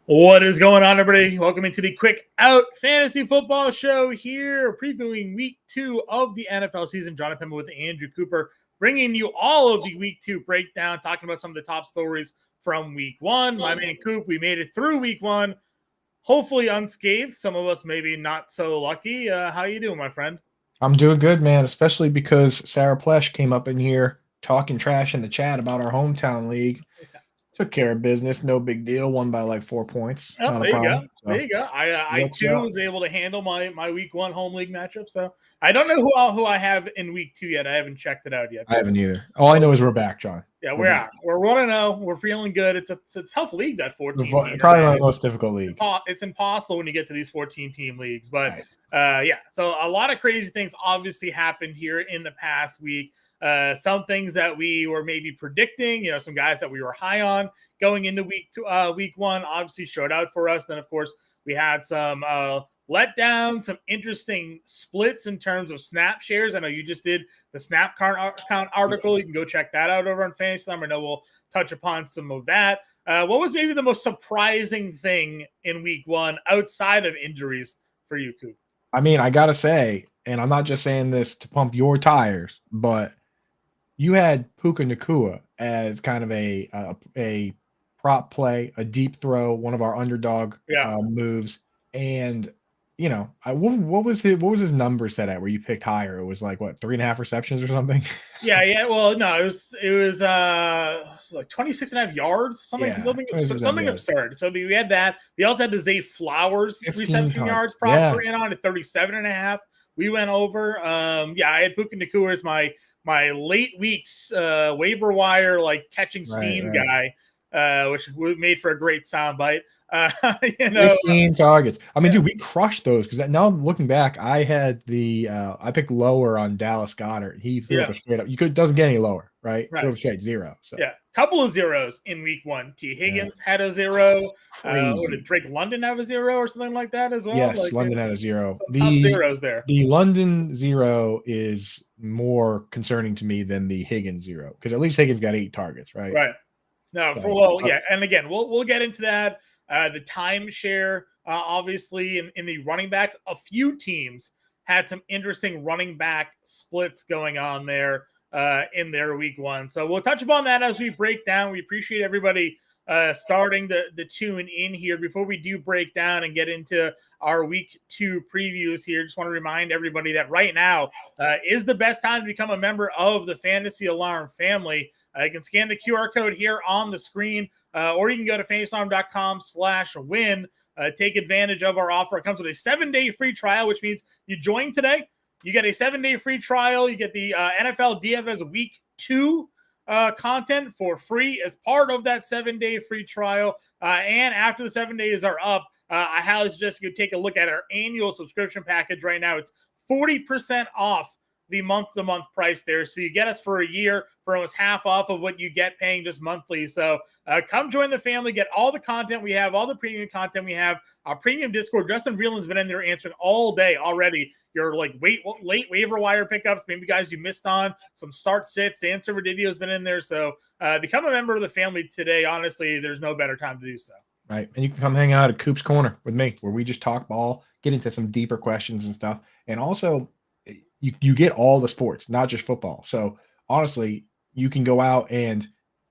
What is going on, everybody? Welcome into the Quick Out Fantasy Football Show here, previewing week 2 of the NFL season. John Impemba with Andrew Cooper, bringing you all of the week 2 breakdown, talking about some of the top stories from week 1. My man Coop, we made it through week 1, hopefully unscathed. Some of us maybe not so lucky. How you doing, my friend? I'm doing good, man, especially because Sarah Plesh came up in here talking trash in the chat about our hometown league. Took care of business, no big deal. Won by like 4 points, Oh, not a there you go. problem. So There you go. I what's too up? was able to handle my week 1 home league matchup. So I don't know who I have in week 2 yet. I haven't checked it out yet. I haven't either. All I know is we're back, John. Yeah, We're back. we're 1-0. We're feeling good. It's a tough league, that 14 team. Probably my most difficult league. It's impossible when you get to these 14 team leagues. But Right. yeah, so a lot of crazy things obviously happened here in the past week. Some things that we were maybe predicting, some guys that we were high on going into week 1 obviously showed out for us. Then, of course, we had some letdown, some interesting splits in terms of snap shares. I know you just did the snap count article. You can go check that out over on Fantasy Time. I know we'll touch upon some of that. What was maybe the most surprising thing in week 1 outside of injuries for you, Coop? I mean, I got to say, and I'm not just saying this to pump your tires, but you had Puka Nacua as kind of a prop play, a deep throw, one of our underdog moves. And, what was his number set at where you picked higher? It was like, what, 3.5 receptions or something? Yeah. Well, no, it was like 26.5 yards, something absurd. So we had that. We also had the Zay Flowers reception yards prop for in on at 37.5. We went over. I had Puka Nacua as my late weeks waiver wire catching steam guy, which made for a great soundbite. 15 targets. I mean, dude, we crushed those because now looking back, I had I picked lower on Dallas Goedert. He threw up a straight up. Doesn't get any lower, right? Threw up straight 0. So couple of zeros in week 1. T. Higgins had a 0. Did Drake London have a 0 or something like that as well? Yes, London had a 0. Tough zeros there. The London 0 is more concerning to me than the Higgins 0 because at least Higgins got 8 targets, right? Right. No, and again, we'll get into that. The timeshare, obviously, in the running backs, a few teams had some interesting running back splits going on there in their week 1. So we'll touch upon that as we break down. We appreciate everybody starting to tune in here. Before we do break down and get into our week 2 previews here, just want to remind everybody that right now is the best time to become a member of the Fantasy Alarm family. You can scan the QR code here on the screen, or you can go to fantasyalarm.com/win. Take advantage of our offer. It comes with a 7-day free trial, which means you join today. You get a 7-day free trial. You get the NFL DFS week 2 content for free as part of that 7-day free trial. And after the 7 days are up, I highly suggest you take a look at our annual subscription package right now. It's 40% off the month-to-month price there. So you get us for a year for almost half off of what you get paying just monthly. So come join the family, get all the content we have, all the premium content we have, our premium Discord. Justin Vreeland's been in there answering all day already. Your late waiver wire pickups, maybe guys you missed on, some start sits. Dan Servididio's has been in there. So become a member of the family today. Honestly, there's no better time to do so. Right. And you can come hang out at Coop's Corner with me, where we just talk ball, get into some deeper questions and stuff. And also, you get all the sports, not just football. So honestly, you can go out and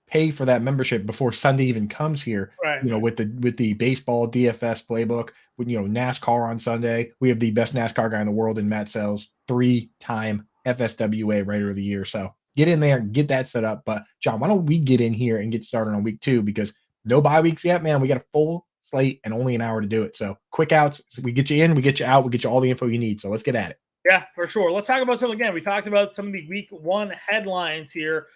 pay for that membership before Sunday even comes here. Right. With the baseball DFS playbook, with NASCAR on Sunday. We have the best NASCAR guy in the world in Matt Sells, 3-time FSWA Writer of the Year. So get in there and get that set up. But John, why don't we get in here and get started on week 2, because no bye weeks yet, man. We got a full slate and only an hour to do it. So quick outs. So we get you in, we get you out, we get you all the info you need. So let's get at it. Yeah, for sure. Let's talk about something again. We talked about some of the week 1 headlines here.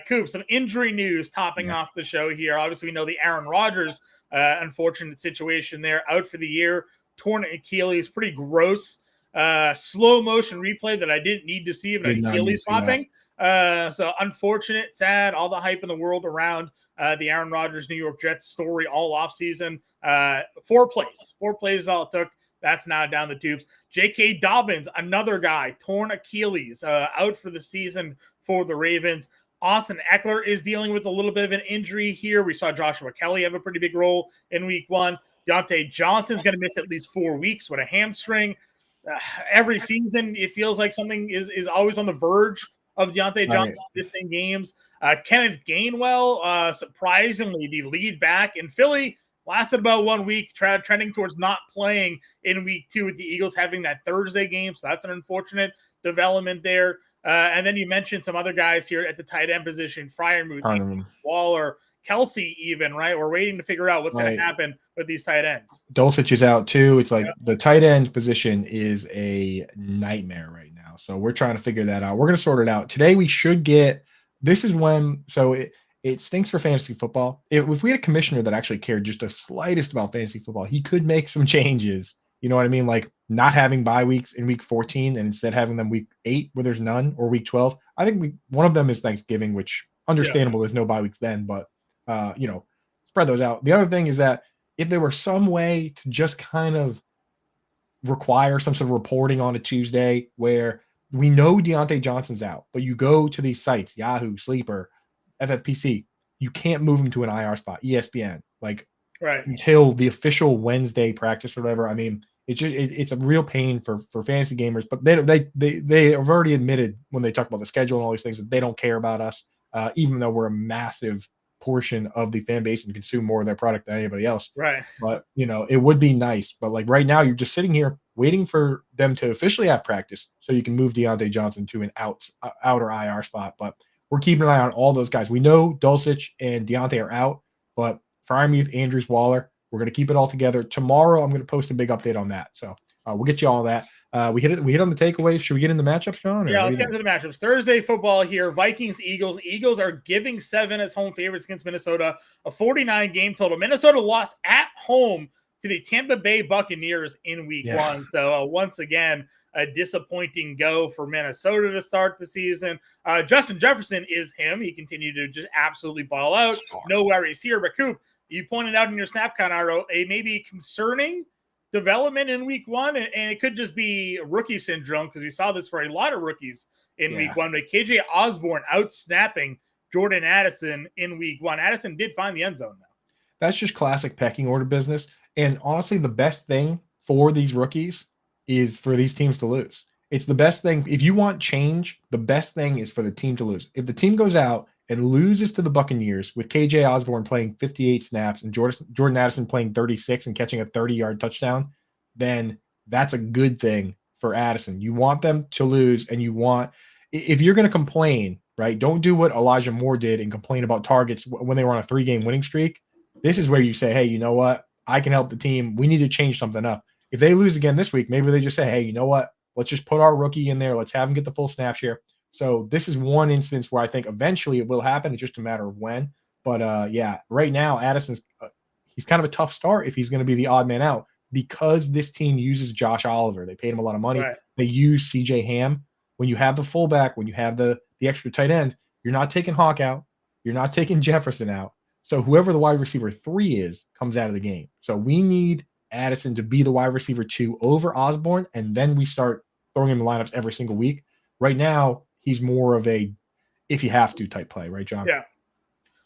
Coop, some injury news topping off the show here. Obviously, we know the Aaron Rodgers unfortunate situation there, out for the year, torn Achilles, pretty gross. Slow motion replay that I didn't need to see of an Achilles popping. So unfortunate, sad, all the hype in the world around the Aaron Rodgers New York Jets story all offseason. 4 plays all it took. That's now down the tubes. J.K. Dobbins, another guy, torn Achilles, out for the season for the Ravens. Austin Ekeler is dealing with a little bit of an injury here. We saw Joshua Kelly have a pretty big role in week 1. Deontay Johnson's going to miss at least 4 weeks with a hamstring. Every season, it feels like something is always on the verge of Deontay Johnson missing games. Kenneth Gainwell, surprisingly, the lead back in Philly, lasted about 1 week, trending towards not playing in week 2 with the Eagles having that Thursday game. So that's an unfortunate development there. And then you mentioned some other guys here at the tight end position, Freiermuth, Waller, Kelsey even, right? We're waiting to figure out what's going to happen with these tight ends. Dulcich is out too. It's like the tight end position is a nightmare right now. So we're trying to figure that out. We're going to sort it out. Today we should get – this is when – so it stinks for fantasy football. If we had a commissioner that actually cared just the slightest about fantasy football, he could make some changes. You know what I mean? Like not having bye weeks in week 14 and instead having them week 8 where there's none, or week 12. I think one of them is Thanksgiving, which understandable. There's no bye weeks then, but spread those out. The other thing is that if there were some way to just kind of require some sort of reporting on a Tuesday where we know Deontay Johnson's out, but you go to these sites, Yahoo, Sleeper, FFPC, you can't move him to an IR spot, ESPN, until the official Wednesday practice or whatever. I mean, it's a real pain for fantasy gamers, but they have already admitted when they talk about the schedule and all these things that they don't care about us, even though we're a massive portion of the fan base and consume more of their product than anybody else. Right. But, it would be nice. But like right now, you're just sitting here waiting for them to officially have practice so you can move Deontay Johnson to an outer IR spot. But we're keeping an eye on all those guys. We know Dulcich and Deontay are out, but Freiermuth, Andrews, Waller, we're going to keep it all together. Tomorrow, I'm going to post a big update on that. So we'll get you all that. We hit on the takeaways. Should we get into the matchups, Sean? Yeah, let's get into the matchups. Thursday football here. Vikings, Eagles. Eagles are giving 7 as home favorites against Minnesota. A 49 game total. Minnesota lost at home to the Tampa Bay Buccaneers in week 1. So once again, a disappointing go for Minnesota to start the season. Justin Jefferson is him. He continued to just absolutely ball out. No worries here. But Coop, you pointed out in your snap count, a maybe concerning development in week 1, and it could just be rookie syndrome because we saw this for a lot of rookies in week 1. But KJ Osborne out snapping Jordan Addison in week 1. Addison did find the end zone now. That's just classic pecking order business. And honestly, the best thing for these rookies is for these teams to lose. It's the best thing. If you want change, the best thing is for the team to lose. If the team goes out and loses to the Buccaneers with KJ Osborne playing 58 snaps and Jordan Addison playing 36 and catching a 30-yard touchdown, then that's a good thing for Addison. You want them to lose, and if you're going to complain, right, don't do what Elijah Moore did and complain about targets when they were on a 3-game winning streak. This is where you say, hey, you know what? I can help the team. We need to change something up. If they lose again this week, maybe they just say, hey, you know what? Let's just put our rookie in there. Let's have him get the full snap share. So this is one instance where I think eventually it will happen. It's just a matter of when. But right now, Addison's he's kind of a tough start if he's going to be the odd man out because this team uses Josh Oliver. They paid him a lot of money. Right. They use CJ Ham. When you have the fullback, when you have the extra tight end, you're not taking Hawk out. You're not taking Jefferson out. So whoever the wide receiver 3 is comes out of the game. So we need Addison to be the wide receiver 2 over Osborne, and then we start throwing him in lineups every single week. Right now, he's more of a if you have to type play, right, John? Yeah.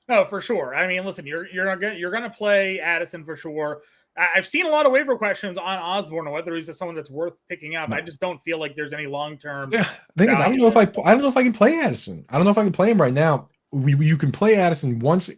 No, for sure. I mean, listen, you're gonna play Addison for sure. I've seen a lot of waiver questions on Osborne, whether he's someone that's worth picking up. No. I just don't feel like there's any long term. Yeah, I don't know if I can play Addison. I don't know if I can play him right now. You can play Addison once.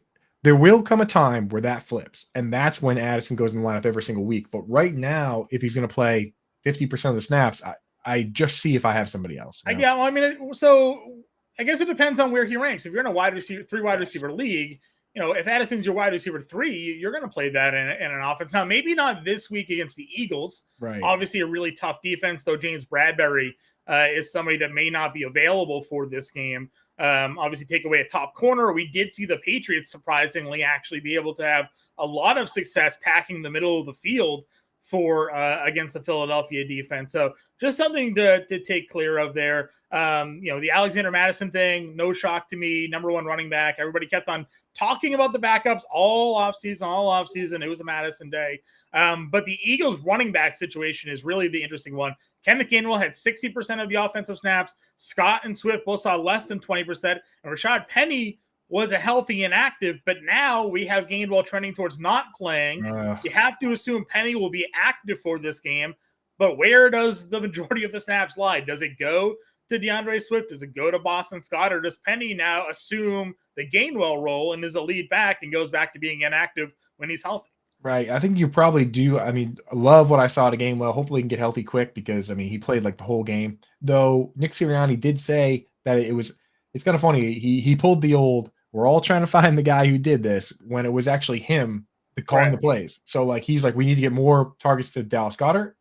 There will come a time where that flips, and that's when Addison goes in the lineup every single week. But right now, if he's going to play 50% of the snaps, I just see if I have somebody else. You know? Yeah, well, I mean, so I guess it depends on where he ranks. If you're in a wide receiver league, if Addison's your wide receiver 3, you're going to play that in an offense. Now, maybe not this week against the Eagles. Right. Obviously, a really tough defense, though James Bradbury is somebody that may not be available for this game. Obviously, take away a top corner. We did see the Patriots surprisingly actually be able to have a lot of success tacking the middle of the field for against the Philadelphia defense. So just something to take clear of there. The Alexander Madison thing, no shock to me. Number 1 running back. Everybody kept on talking about the backups all offseason. It was a Madison day. But the Eagles running back situation is really the interesting one. Kenneth Gainwell had 60% of the offensive snaps. Scott and Swift both saw less than 20%. And Rashad Penny was a healthy inactive, but now we have Gainwell trending towards not playing. You have to assume Penny will be active for this game, but where does the majority of the snaps lie? Does it go to DeAndre Swift? Does it go to Boston Scott? Or does Penny now assume the Gainwell role and is a lead back and goes back to being inactive when he's healthy? Right. I think you probably do. I mean, I love what I saw at a game. Well, hopefully he can get healthy quick because, I mean, he played like the whole game. Though Nick Sirianni did say that it's kind of funny. He pulled the old, we're all trying to find the guy who did this when it was actually him calling the plays. So, like, he's like, we need to get more targets to Dallas Goedert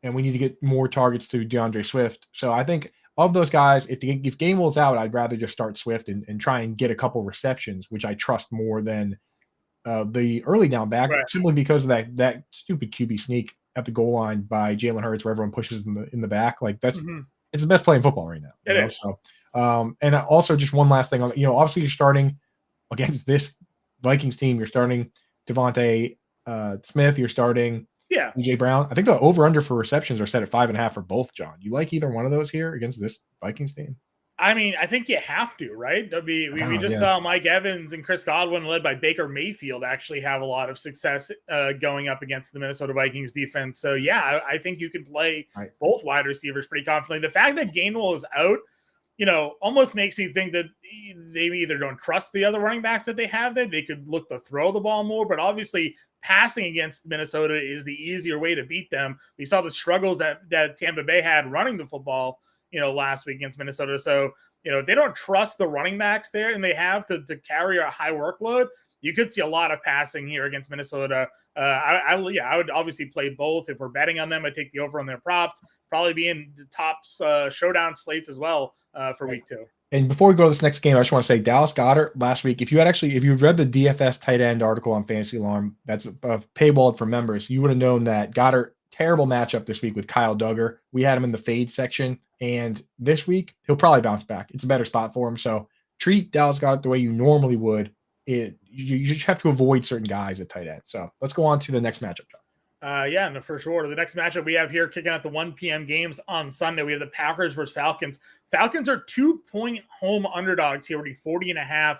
and we need to get more targets to DeAndre Swift. So I think of those guys, if Gainwell's out, I'd rather just start Swift and try and get a couple receptions, which I trust more than the early down back, simply because of that stupid QB sneak at the goal line by Jalen Hurts, where everyone pushes in the back. Like it's the best play in football right now. It is. So, and also just one last thing on, obviously you're starting against this Vikings team. You're starting Devontae Smith. You're starting DJ Brown. I think the over under for receptions are set at 5.5 for both. John, you like either one of those here against this Vikings team? I mean, I think you have to, right? We just saw Mike Evans and Chris Godwin, led by Baker Mayfield, actually have a lot of success going up against the Minnesota Vikings defense. So, yeah, I think you can play both wide receivers pretty confidently. The fact that Gainwell is out, almost makes me think that they either don't trust the other running backs that they have there. They could look to throw the ball more, but obviously passing against Minnesota is the easier way to beat them. We saw the struggles that Tampa Bay had running the football last week against Minnesota. So, if they don't trust the running backs there and they have to carry a high workload, you could see a lot of passing here against Minnesota. I would obviously play both. If we're betting on them, I'd take the over on their props, probably be in the tops showdown slates as well for week 2. And before we go to this next game, I just want to say Dallas Goedert last week, if you read the DFS tight end article on Fantasy Alarm, that's paywalled for members, you would have known that Goedert, terrible matchup this week with Kyle Duggar. We had him in the fade section, and this week he'll probably bounce back. It's a better spot for him. So treat Dallas Goedert the way you normally would. You just have to avoid certain guys at tight end. So let's go on to the next matchup, John. In the first order, the next matchup we have here kicking at the 1 p.m. games on Sunday, we have the Packers versus Falcons. Falcons are 2-point home underdogs here with 40.5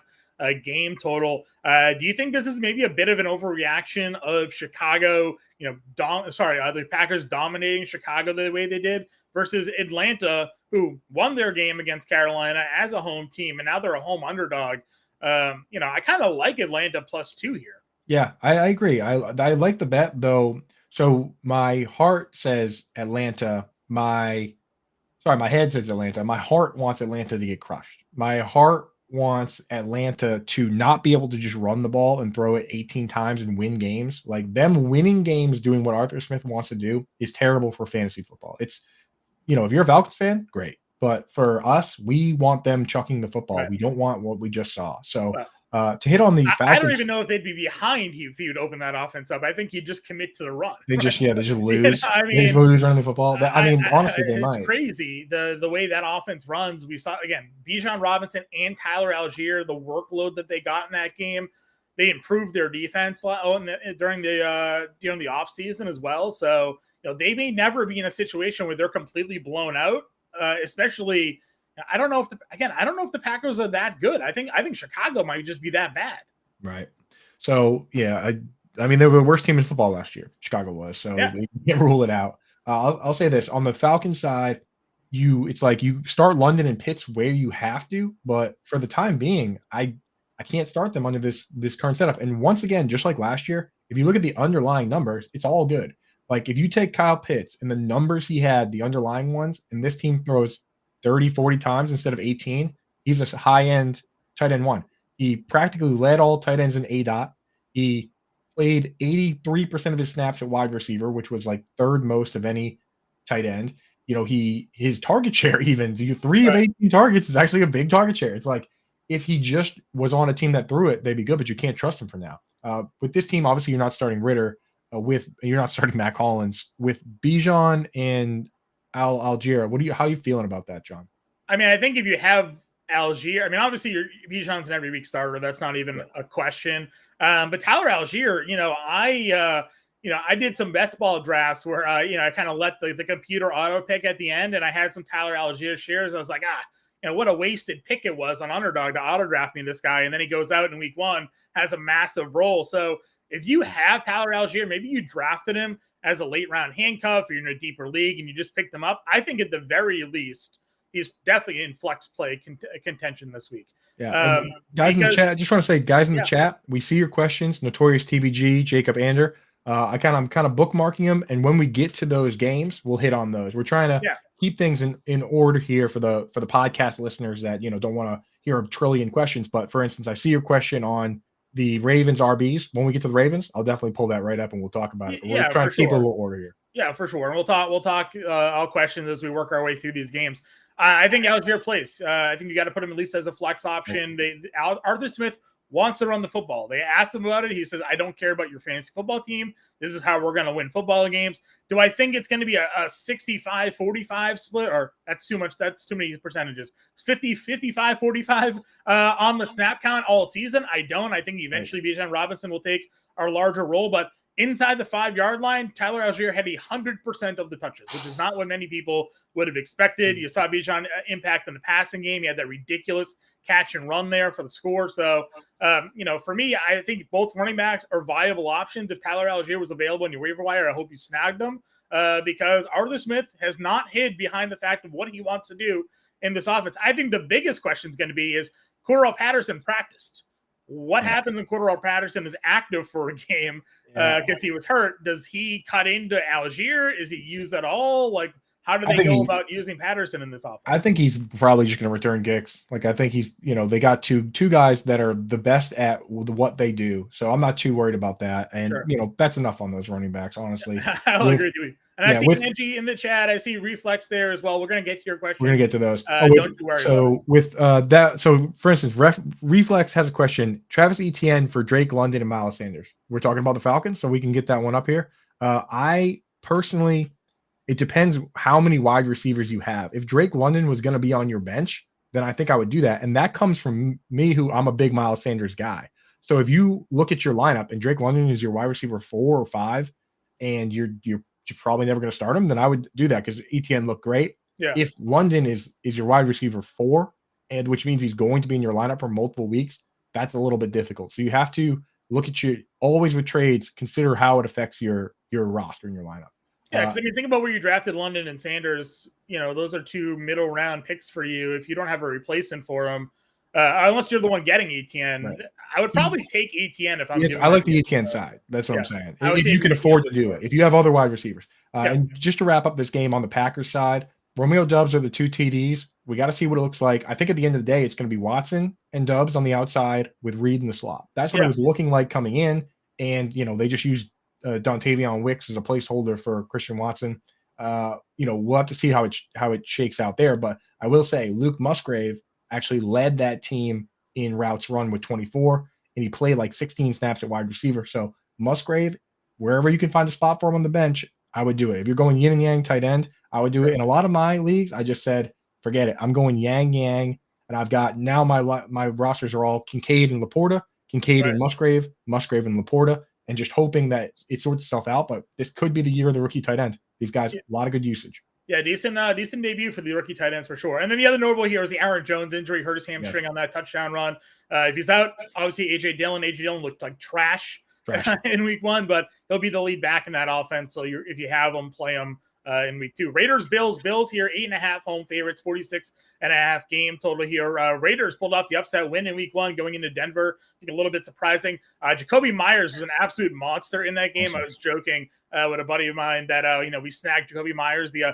game total. Do you think this is maybe a bit of an overreaction of Chicago, the Packers dominating Chicago the way they did versus Atlanta, who won their game against Carolina as a home team, and now they're a home underdog? I kind of like Atlanta +2 here. Yeah, I agree. I like the bet, though. So my heart says Atlanta. My head says Atlanta. My heart wants Atlanta to get crushed. My heart wants Atlanta to not be able to just run the ball and throw it 18 times and win games. Like, them winning games doing what Arthur Smith wants to do is terrible for fantasy football. It's, if you're a Falcons fan, great. But for us, we want them chucking the football. Right. We don't want what we just saw. So to hit on the Falcons, I don't even know if they'd be behind you if you'd open that offense up. I think you'd just commit to the run. They just lose. They just lose running the football. Honestly, they might. It's crazy the way that offense runs. We saw, again, Bijan Robinson and Tyler Algier, the workload that they got in that game. They improved their defense during the offseason as well. So they may never be in a situation where they're completely blown out, especially. I don't know if the Packers are that good. I think Chicago might just be that bad. Right. So yeah, I mean, they were the worst team in football last year. Chicago was. So you can't rule it out. I'll say this on the Falcons side, it's like you start London and Pitts where you have to, but for the time being, I can't start them under this current setup. And once again, just like last year, if you look at the underlying numbers, it's all good. Like, if you take Kyle Pitts and the numbers he had, the underlying ones, and this team throws 30, 40 times instead of 18, he's a high-end tight end 1. He practically led all tight ends in ADOT. He played 83% of his snaps at wide receiver, which was like third most of any tight end. His target share, even 3 of 18 targets, is actually a big target share. It's like, if he just was on a team that threw it, they'd be good, but you can't trust him for now. With this team, obviously you're not starting Ritter, you're not starting Mac Hollins. With Bijan and Algier, how are you feeling about that, John? I mean, I think if you have Algier, obviously Bijan's an every week starter. That's not even a question. But Tyler Algier, I did some best ball drafts where I kind of let the computer auto pick at the end, and I had some Tyler Algier shares. I was like, what a wasted pick it was on Underdog to auto-draft me this guy, and then he goes out in week 1, has a massive role. So if you have Tyler Algier, maybe you drafted him as a late-round handcuff, or you're in a deeper league and you just picked him up, I think at the very least, he's definitely in flex play contention this week. Yeah, guys in the chat, I just want to say, guys in the chat, we see your questions. Notorious TBG, Jacob Ander. I'm kind of bookmarking them, and when we get to those games, we'll hit on those. We're trying to keep things in order here for the podcast listeners that don't want to hear a trillion questions. But for instance, I see your question on the Ravens RBs. When we get to the Ravens, I'll definitely pull that right up and we'll talk about it. We're trying to keep a little order here. Yeah, for sure. And we'll talk all questions as we work our way through these games. I think Algier plays. I think you got to put him at least as a flex option. Arthur Smith wants to run the football. They asked him about it. He says, I don't care about your fantasy football team. This is how we're going to win football games. Do I think it's going to be a 65-45 split? Or that's too much. That's too many percentages. 55-45 on the snap count all season? I don't. I think eventually Bijan Robinson will take our larger role. But inside the 5-yard line, Tyler Algier had 100% of the touches, which is not what many people would have expected. You saw Bijan impact in the passing game. He had that ridiculous catch and run there for the score. So, for me, I think both running backs are viable options. If Tyler Algier was available in your waiver wire, I hope you snagged them because Arthur Smith has not hid behind the fact of what he wants to do in this offense. I think the biggest question is going to be is Cordarrelle Patterson practiced. What happens when Cordarrelle Patterson is active for a game because he was hurt? Does he cut into Algier? Is he used at all? Like, how do they go about using Patterson in this offense? I think he's probably just going to return kicks. Like, I think he's, they got two guys that are the best at what they do. So I'm not too worried about that. And, that's enough on those running backs, honestly. I'll agree with you. And I see Angie in the chat. I see Reflex there as well. We're going to get to your question. We're going to get to those. Don't you worry about it. So for instance, Reflex has a question. Travis Etienne for Drake London and Miles Sanders. We're talking about the Falcons, so we can get that one up here. I personally, it depends how many wide receivers you have. If Drake London was going to be on your bench, then I think I would do that. And that comes from me, who I'm a big Miles Sanders guy. So if you look at your lineup and Drake London is your wide receiver 4 or 5, and you're probably never going to start him, then I would do that because Etienne looked great. Yeah. If London is your wide receiver 4, and which means he's going to be in your lineup for multiple weeks, that's a little bit difficult. So you have to look at always with trades, consider how it affects your roster and your lineup. Yeah, because think about where you drafted London and Sanders. Those are 2 middle round picks for you. If you don't have a replacement for them, unless you're the one getting Etienne, right. I would probably take Etienne if I'm. Yes, I like the Etienne side. That's what I'm saying. If you can afford to do it, if you have other wide receivers, and just to wrap up this game on the Packers side, Romeo Doubs are the 2 TDs. We got to see what it looks like. I think at the end of the day, it's going to be Watson and Doubs on the outside with Reed in the slot. That's what it was looking like coming in, and they just used Dontavion Wicks as a placeholder for Christian Watson. We'll have to see how it shakes out there. But I will say Luke Musgrave actually led that team in routes run with 24, and he played like 16 snaps at wide receiver. So Musgrave, wherever you can find a spot for him on the bench, I would do it. If you're going yin and yang tight end, I would do it. In a lot of my leagues, I just said, forget it. I'm going yang, and I've got now my rosters are all Kincaid and Laporta, Kincaid and Musgrave and Laporta, and just hoping that it sorts itself out. But this could be the year of the rookie tight end. These guys, a lot of good usage. Yeah, decent debut for the rookie tight ends for sure. And then the other notable here is the Aaron Jones injury, hurt his hamstring on that touchdown run. If he's out, obviously AJ Dillon looked like trash. In week 1, but he'll be the lead back in that offense. So if you have him, play him in week 2. Raiders, Bills here, 8.5 home favorites, 46.5 game total here. Raiders pulled off the upset win in week 1 going into Denver. I think a little bit surprising. Jacoby Myers was an absolute monster in that game. I was joking with a buddy of mine that we snagged Jacoby Myers, the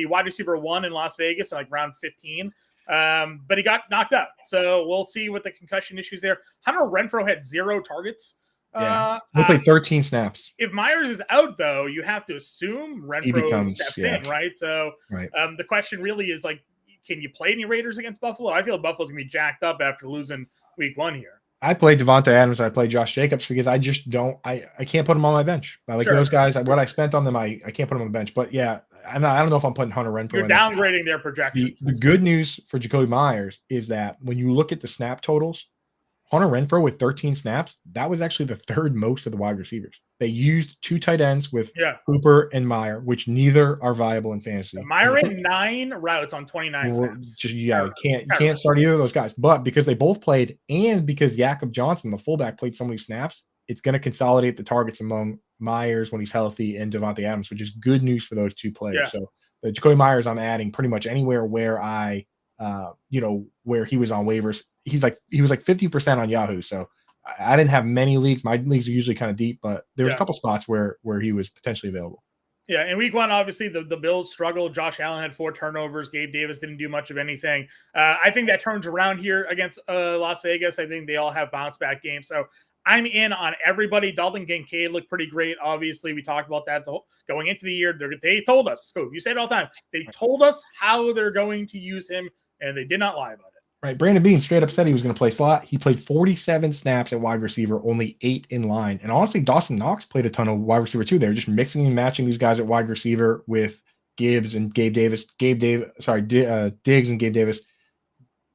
wide receiver 1 in Las Vegas, in like round 15. But he got knocked out. So we'll see what the concussion issues there. Hunter Renfrow had 0 targets. He played 13 snaps. If Myers is out, though, you have to assume Renfrow steps in, right? So the question really is, like, can you play any Raiders against Buffalo? I feel Buffalo's going to be jacked up after losing week 1 here. I played Devonta Adams. I played Josh Jacobs because I just don't – I can't put them on my bench. I like those guys. What I spent on them, I can't put them on the bench. But, yeah, I don't know if I'm putting Hunter Renfrow You're downgrading their projections. The good news for Jacoby Myers is that when you look at the snap totals, Hunter Renfrow with 13 snaps, that was actually the third most of the wide receivers. They used 2 tight ends with Cooper and Meyer, which neither are viable in fantasy. Meyer ran 9 routes on 29 snaps. Just you can't start either of those guys. But because they both played, and because Jakob Johnson, the fullback, played so many snaps, it's going to consolidate the targets among Myers when he's healthy and Devontae Adams, which is good news for those 2 players. So the Jacoby Myers, I'm adding pretty much anywhere where I, where he was on waivers. He was like 50% on Yahoo. So I didn't have many leagues. My leagues are usually kind of deep, but there was a couple spots where he was potentially available. Yeah, in week 1, obviously, the Bills struggled. Josh Allen had 4 turnovers. Gabe Davis didn't do much of anything. I think that turns around here against Las Vegas. I think they all have bounce-back games. So I'm in on everybody. Dalton Kincaid looked pretty great. Obviously, we talked about that going into the year. They told us, Scoop, you say it all the time, they told us how they're going to use him, and they did not lie about it. Right. Brandon Beane straight up said he was going to play slot. He played 47 snaps at wide receiver, only 8 in line. And honestly, Dawson Knox played a ton of wide receiver too. They were just mixing and matching these guys at wide receiver with Gibbs and Diggs and Gabe Davis.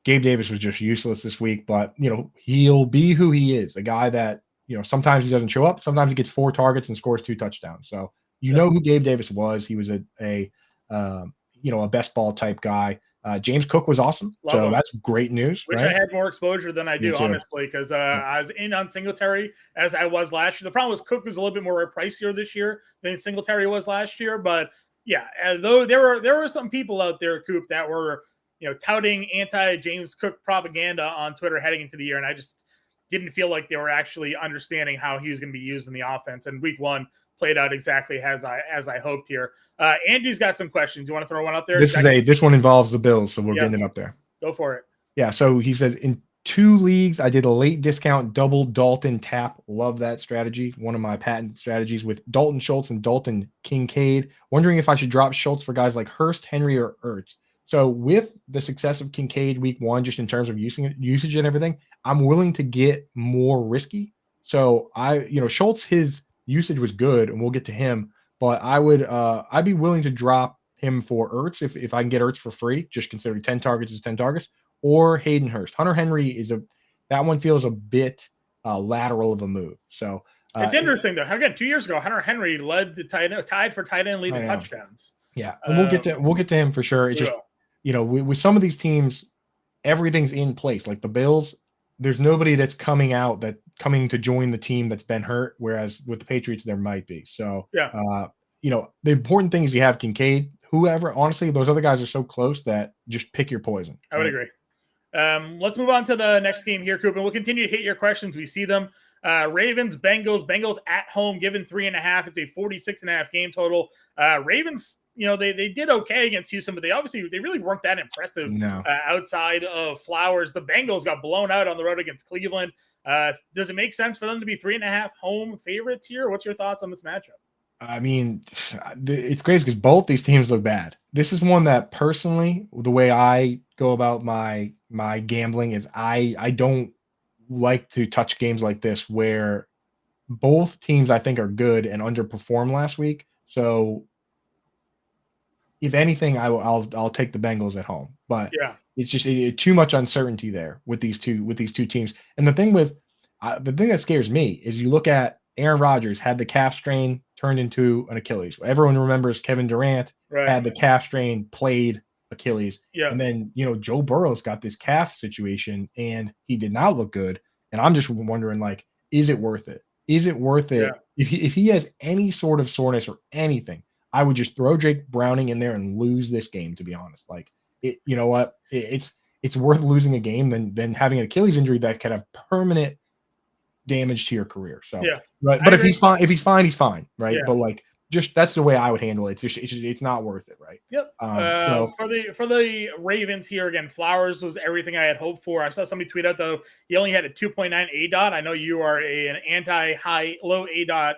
Gabe Davis was just useless this week, but he'll be who he is, a guy that, sometimes he doesn't show up. Sometimes he gets 4 targets and scores 2 touchdowns. So know who Gabe Davis was. He was a best ball type guy. James Cook was awesome. So that's great news. Wish I had more exposure than I do, honestly, because I was in on Singletary as I was last year. The problem was Cook was a little bit more pricier this year than Singletary was last year. But yeah, though there were some people out there, Coop, that were touting anti-James Cook propaganda on Twitter heading into the year, and I just didn't feel like they were actually understanding how he was going to be used in the offense. And week 1 played out exactly as I hoped here. Andy's got some questions. You want to throw one out there? This one involves the Bills, so we're getting it up there. Go for it. Yeah, so he says, in 2 leagues, I did a late discount double Dalton tap. Love that strategy. One of my patent strategies with Dalton Schultz and Dalton Kincaid. Wondering if I should drop Schultz for guys like Hurst, Henry, or Ertz. So with the success of Kincaid week 1, just in terms of usage and everything, I'm willing to get more risky. So Schultz, his usage was good, and we'll get to him. But I'd be willing to drop him for Ertz if I can get Ertz for free, just considering 10 targets is 10 targets, or Hayden Hurst. Hunter Henry that one feels a bit lateral of a move. So it's interesting though. Again, 2 years ago, Hunter Henry tied for tight end leading touchdowns. Yeah, and we'll get to him for sure. It's just with some of these teams, everything's in place. Like the Bills, there's nobody that's coming to join the team that's been hurt, whereas with the Patriots there might be. So the important thing is you have Kincaid. Whoever, honestly, those other guys are so close that just pick your poison. I would agree. Let's move on to the next game here, Coop, and we'll continue to hit your questions. We see them. Ravens, Bengals at home, given 3.5. It's a 46.5 game total. Ravens, they did okay against Houston, but they really weren't that impressive outside of Flowers. The Bengals got blown out on the road against Cleveland. Does it make sense for them to be 3.5 home favorites here? What's your thoughts on this matchup? I mean, it's crazy because both these teams look bad. This is one that personally, the way I go about my gambling is I don't like to touch games like this where both teams I think are good and underperformed last week. So if anything, I'll take the Bengals at home. But it's just too much uncertainty there with these two teams. And the thing that scares me is you look at Aaron Rodgers had the calf strain turned into an Achilles. Everyone remembers Kevin Durant had the calf strain, played Achilles. Yeah. And then, Joe Burrow's got this calf situation and he did not look good. And I'm just wondering, like, is it worth it? Is it worth it? Yeah. If he has any sort of soreness or anything, I would just throw Jake Browning in there and lose this game, to be honest. Like, you know what? It's worth losing a game than having an Achilles injury that could have permanent damage to your career. So but if he's fine, he's fine, right? But like, just that's the way I would handle it. It's not worth it, right? Yep. For the Ravens here again, Flowers was everything I had hoped for. I saw somebody tweet out though he only had a 2.9 ADOT. I know you are an low ADOT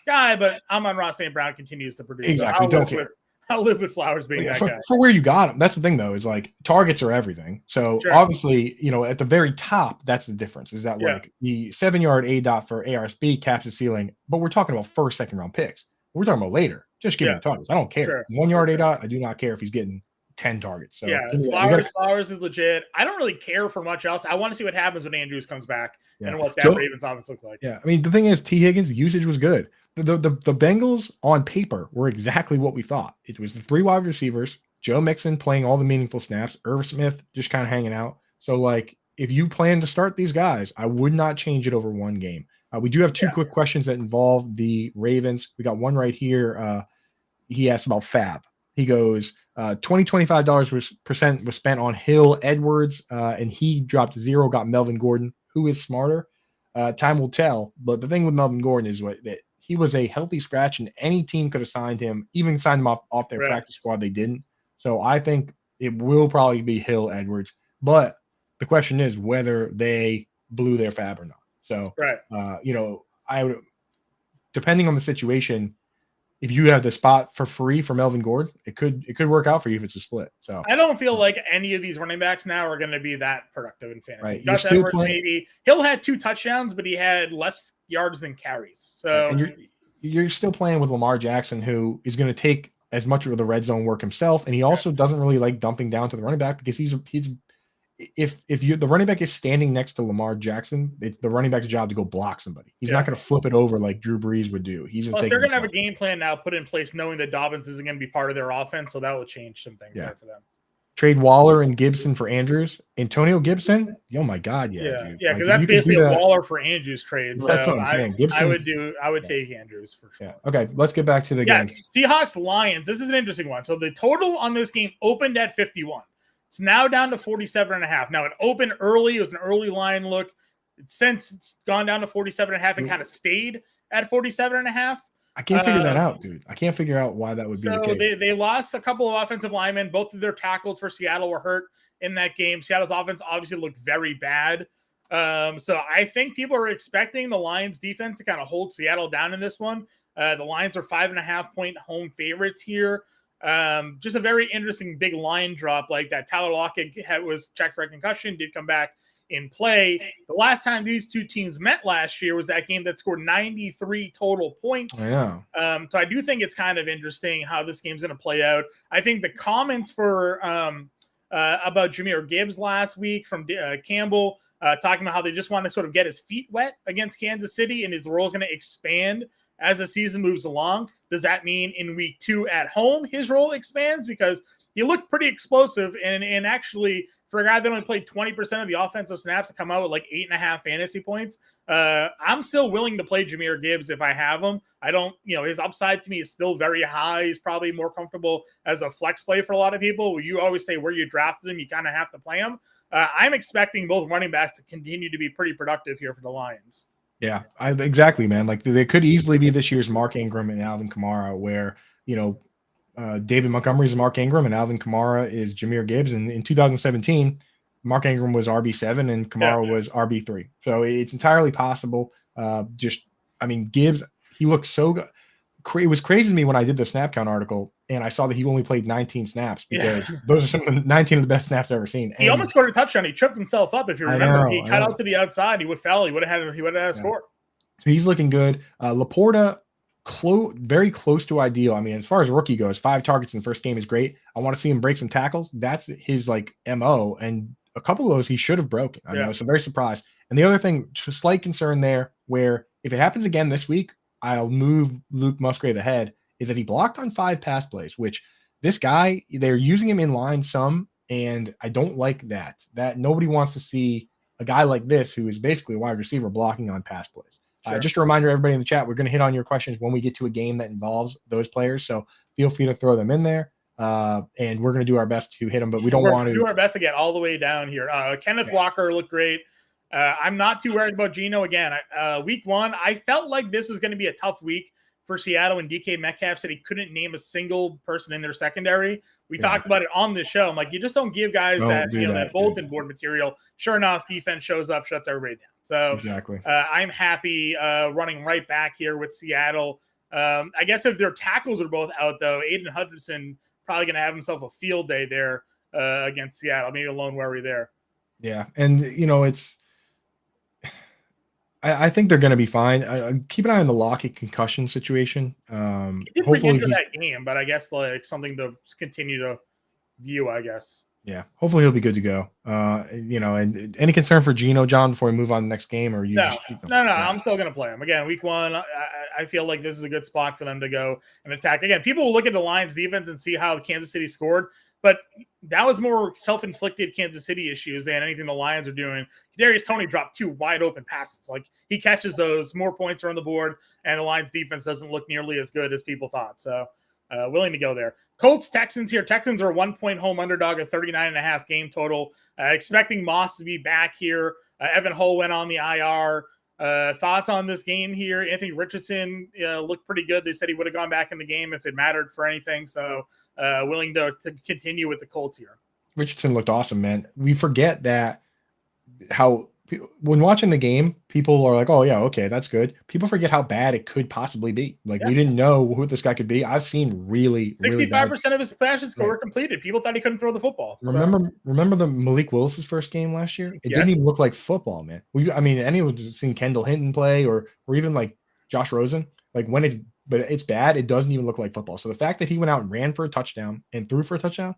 guy, but Amon-Ra St. Brown continues to produce. Exactly. So don't care. I'll live with Flowers being that guy. For where you got him. That's the thing, though, is like targets are everything. So obviously, at the very top, that's the difference. Is that like the 7-yard ADOT for ARSB caps the ceiling, but we're talking about first, second round picks. We're talking about later. Just give me the targets. I don't care. 1 yard ADOT, I do not care if he's getting 10 targets. So yeah, Flowers is legit. I don't really care for much else. I want to see what happens when Andrews comes back and what that Ravens offense looks like. Yeah, I mean, the thing is, T. Higgins' usage was good. The Bengals on paper were exactly what we thought. It was the 3 wide receivers, Joe Mixon playing all the meaningful snaps, Irv Smith just kind of hanging out. So, like, if you plan to start these guys, I would not change it over one game. We do have 2 quick questions that involve the Ravens. We got one right here. He asked about Fab. He goes, $25 was spent on Hill Edwards, and he dropped 0, got Melvin Gordon. Who is smarter? Time will tell. But the thing with Melvin Gordon is that he was a healthy scratch, and any team could have signed him, even signed him off their practice squad. They didn't. So I think it will probably be Hill Edwards. But the question is whether they blew their Fab or not. So, I would, depending on the situation, if you have the spot for free for Melvin Gordon, it could work out for you if it's a split. So I don't feel like any of these running backs now are going to be that productive in fantasy. Right. Gus Edwards, maybe Hill had 2 touchdowns, but he had less yards than carries. So and you're still playing with Lamar Jackson, who is going to take as much of the red zone work himself, and he also doesn't really like dumping down to the running back because if the running back is standing next to Lamar Jackson, it's the running back's job to go block somebody. He's not going to flip it over like Drew Brees would do. Plus, they're going to have a game plan now put in place, knowing that Dobbins isn't going to be part of their offense, so that will change some things there for them. Trade Waller and Gibson for Andrews. Antonio Gibson? Oh my God, dude. Yeah, because that's basically a Waller for Andrews trade. So that's what I'm saying. Gibson, I would take Andrews for sure. Yeah. Okay, let's get back to the game. Seahawks Lions. This is an interesting one. So the total on this game opened at 51. It's now down to 47.5. Now it opened early. It was an early line look. It's gone down to 47.5 and kind of stayed at 47.5. I can't figure that out, dude. I can't figure out why that would be the case. They lost a couple of offensive linemen. Both of their tackles for Seattle were hurt in that game. Seattle's offense obviously looked very bad. So I think people are expecting the Lions defense to kind of hold Seattle down in this one. The Lions are 5.5-point home favorites here. Just a very interesting big line drop like that. Tyler Lockett was checked for a concussion, did come back in play. The last time these 2 teams met last year was that game that scored 93 total points. Yeah. So I do think it's kind of interesting how this game's going to play out. I think the comments for about Jahmyr Gibbs last week from Campbell, talking about how they just want to sort of get his feet wet against Kansas City and his role is going to expand as the season moves along. Does that mean in week 2 at home his role expands? Because he looked pretty explosive and actually for a guy that only played 20% of the offensive snaps to come out with like 8.5 fantasy points, I'm still willing to play Jahmyr Gibbs if I have him. I don't, his upside to me is still very high. He's probably more comfortable as a flex play for a lot of people. You always say where you drafted him, you kind of have to play him. I'm expecting both running backs to continue to be pretty productive here for the Lions. Yeah, exactly, man. Like they could easily be this year's Mark Ingram and Alvin Kamara, where David Montgomery is Mark Ingram and Alvin Kamara is Jahmyr Gibbs. And in 2017, Mark Ingram was RB7 and Kamara was RB3. So it's entirely possible. Gibbs, he looked so good. It was crazy to me when I did the snap count article and I saw that he only played 19 snaps because those are some of the 19 of the best snaps I've ever seen. He almost scored a touchdown. He tripped himself up. If you remember, he cut out to the outside. He would foul. He would have had a score. So he's looking good. Laporta, very close to ideal. I mean, as far as rookie goes, 5 targets in the first game is great. I want to see him break some tackles. That's his MO, and a couple of those he should have broken. I was very surprised. And the other thing, slight concern there, where if it happens again this week, I'll move Luke Musgrave ahead, is that he blocked on 5 pass plays, which this guy, they're using him in line some, and I don't like that. That nobody wants to see a guy like this who is basically a wide receiver blocking on pass plays. Sure. Just a reminder, everybody in the chat, we're going to hit on your questions when we get to a game that involves those players. So feel free to throw them in there. And we're going to do our best to hit them, but we don't want to do our best to get all the way down here. Kenneth Walker looked great. I'm not too worried about Geno again. Week 1, I felt like this was going to be a tough week for Seattle, and DK Metcalf said he couldn't name a single person in their secondary. We talked about it on this show. I'm like, you just don't give guys that bulletin board material. Sure enough, defense shows up, shuts everybody down. So exactly. I'm happy running right back here with Seattle. I guess if their tackles are both out, though, Aiden Hutchinson probably going to have himself a field day there against Seattle. Maybe a lone worry there. Yeah, and I think they're going to be fine. Keep an eye on the Lockett concussion situation. He did bring into that game, but I guess something to continue to view, I guess. Yeah, hopefully he'll be good to go. And any concern for Geno, John, before we move on to the next game, or you No, just no, yeah. I'm still going to play him. Again, week one, I feel like this is a good spot for them to go and attack. Again, people will look at the Lions defense and see how Kansas City scored, but that was more self-inflicted Kansas City issues than anything the Lions are doing. Kadarius Toney dropped 2 wide open passes. Like, he catches those, more points are on the board, and the Lions defense doesn't look nearly as good as people thought. So willing to go there. Colts, Texans here. Texans are a 1-point home underdog, a 39.5 game total. Expecting Moss to be back here. Evan Hull went on the IR. Thoughts on this game here? Anthony Richardson looked pretty good. They said he would have gone back in the game if it mattered for anything. So willing to continue with the Colts here. Richardson looked awesome, man. We forget that when watching the game, people are like, oh, yeah, okay, that's good. People forget how bad it could possibly be. Like, we didn't know who this guy could be. I've seen really 65% of his passes were completed. People thought he couldn't throw the football. Remember the Malik Willis's first game last year? It didn't even look like football, man. Anyone who's seen Kendall Hinton play or even like Josh Rosen, like but it's bad. It doesn't even look like football. So the fact that he went out and ran for a touchdown and threw for a touchdown,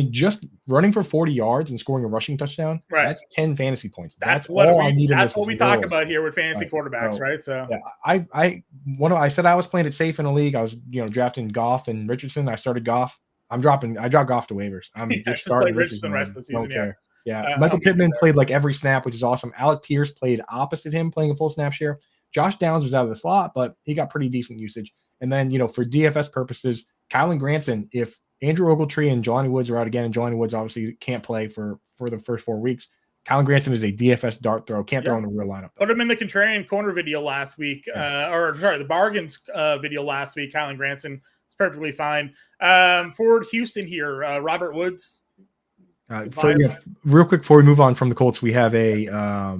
just running for 40 yards and scoring a rushing touchdown, that's 10 fantasy points. That's all I need. That's what we talk about here with fantasy quarterbacks, right? So yeah, I said I was playing it safe in a league. I was drafting Goff and Richardson. I started Goff. I dropped Goff to waivers. I'm just starting Richardson the rest of the season. Yeah. Michael Pittman played like every snap, which is awesome. Alec Pierce played opposite him, playing a full snap share. Josh Downs was out of the slot, but he got pretty decent usage. And then, for DFS purposes, Kylan Granson, if Andrew Ogletree and Jelani Woods are out again, and Jelani Woods obviously can't play for the first 4 weeks, Kylan Granson is a DFS dart throw. Can't throw in the real lineup. Put him in the contrarian corner video last week, the bargains video last week. Kylan Granson is perfectly fine. Forward Houston here, Robert Woods. Real quick before we move on from the Colts, we have a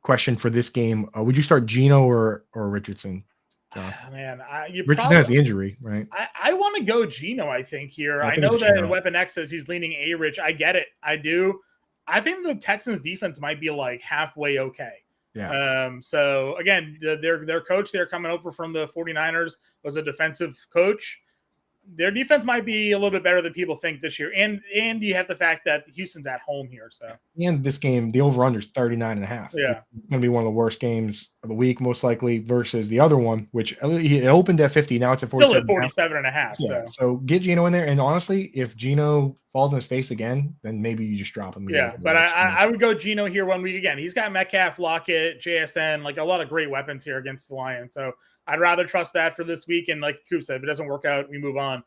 question for this game. Would you start Geno or Richardson? Man, Richardson has the injury, right? I want to go Geno, I think, here. I know that Weapon X says he's leaning A-Rich. I get it. I do. I think the Texans defense might be like halfway okay. Yeah. So, again, their coach there coming over from the 49ers was a defensive coach. Their defense might be a little bit better than people think this year. And you have the fact that Houston's at home here. So, and this game, the over-under is 39.5. Yeah. It's going to be one of the worst games of the week, most likely, versus the other one, which it opened at 50. Now it's at 47. Still at 47.5. Yeah. So get Geno in there. And honestly, if Geno falls in his face again, then maybe you just drop him. Yeah. But I would go Geno here 1 week again. He's got Metcalf, Lockett, JSN, like a lot of great weapons here against the Lions. So I'd rather trust that for this week. And like Coop said, if it doesn't work out, we move on.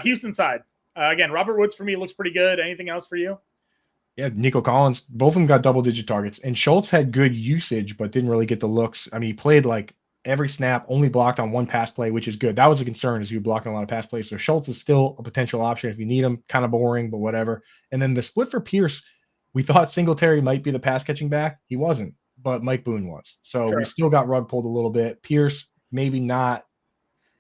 Houston side. Again, Robert Woods for me looks pretty good. Anything else for you? Yeah, Nico Collins, both of them got double-digit targets. And Schultz had good usage, but didn't really get the looks. He played like every snap, only blocked on one pass play, which is good. That was a concern, is he was blocking a lot of pass plays. So Schultz is still a potential option if you need him. Kind of boring, but whatever. And then the split for Pierce, we thought Singletary might be the pass-catching back. He wasn't, but Mike Boone was. So we still got rug pulled a little bit. Pierce, maybe not.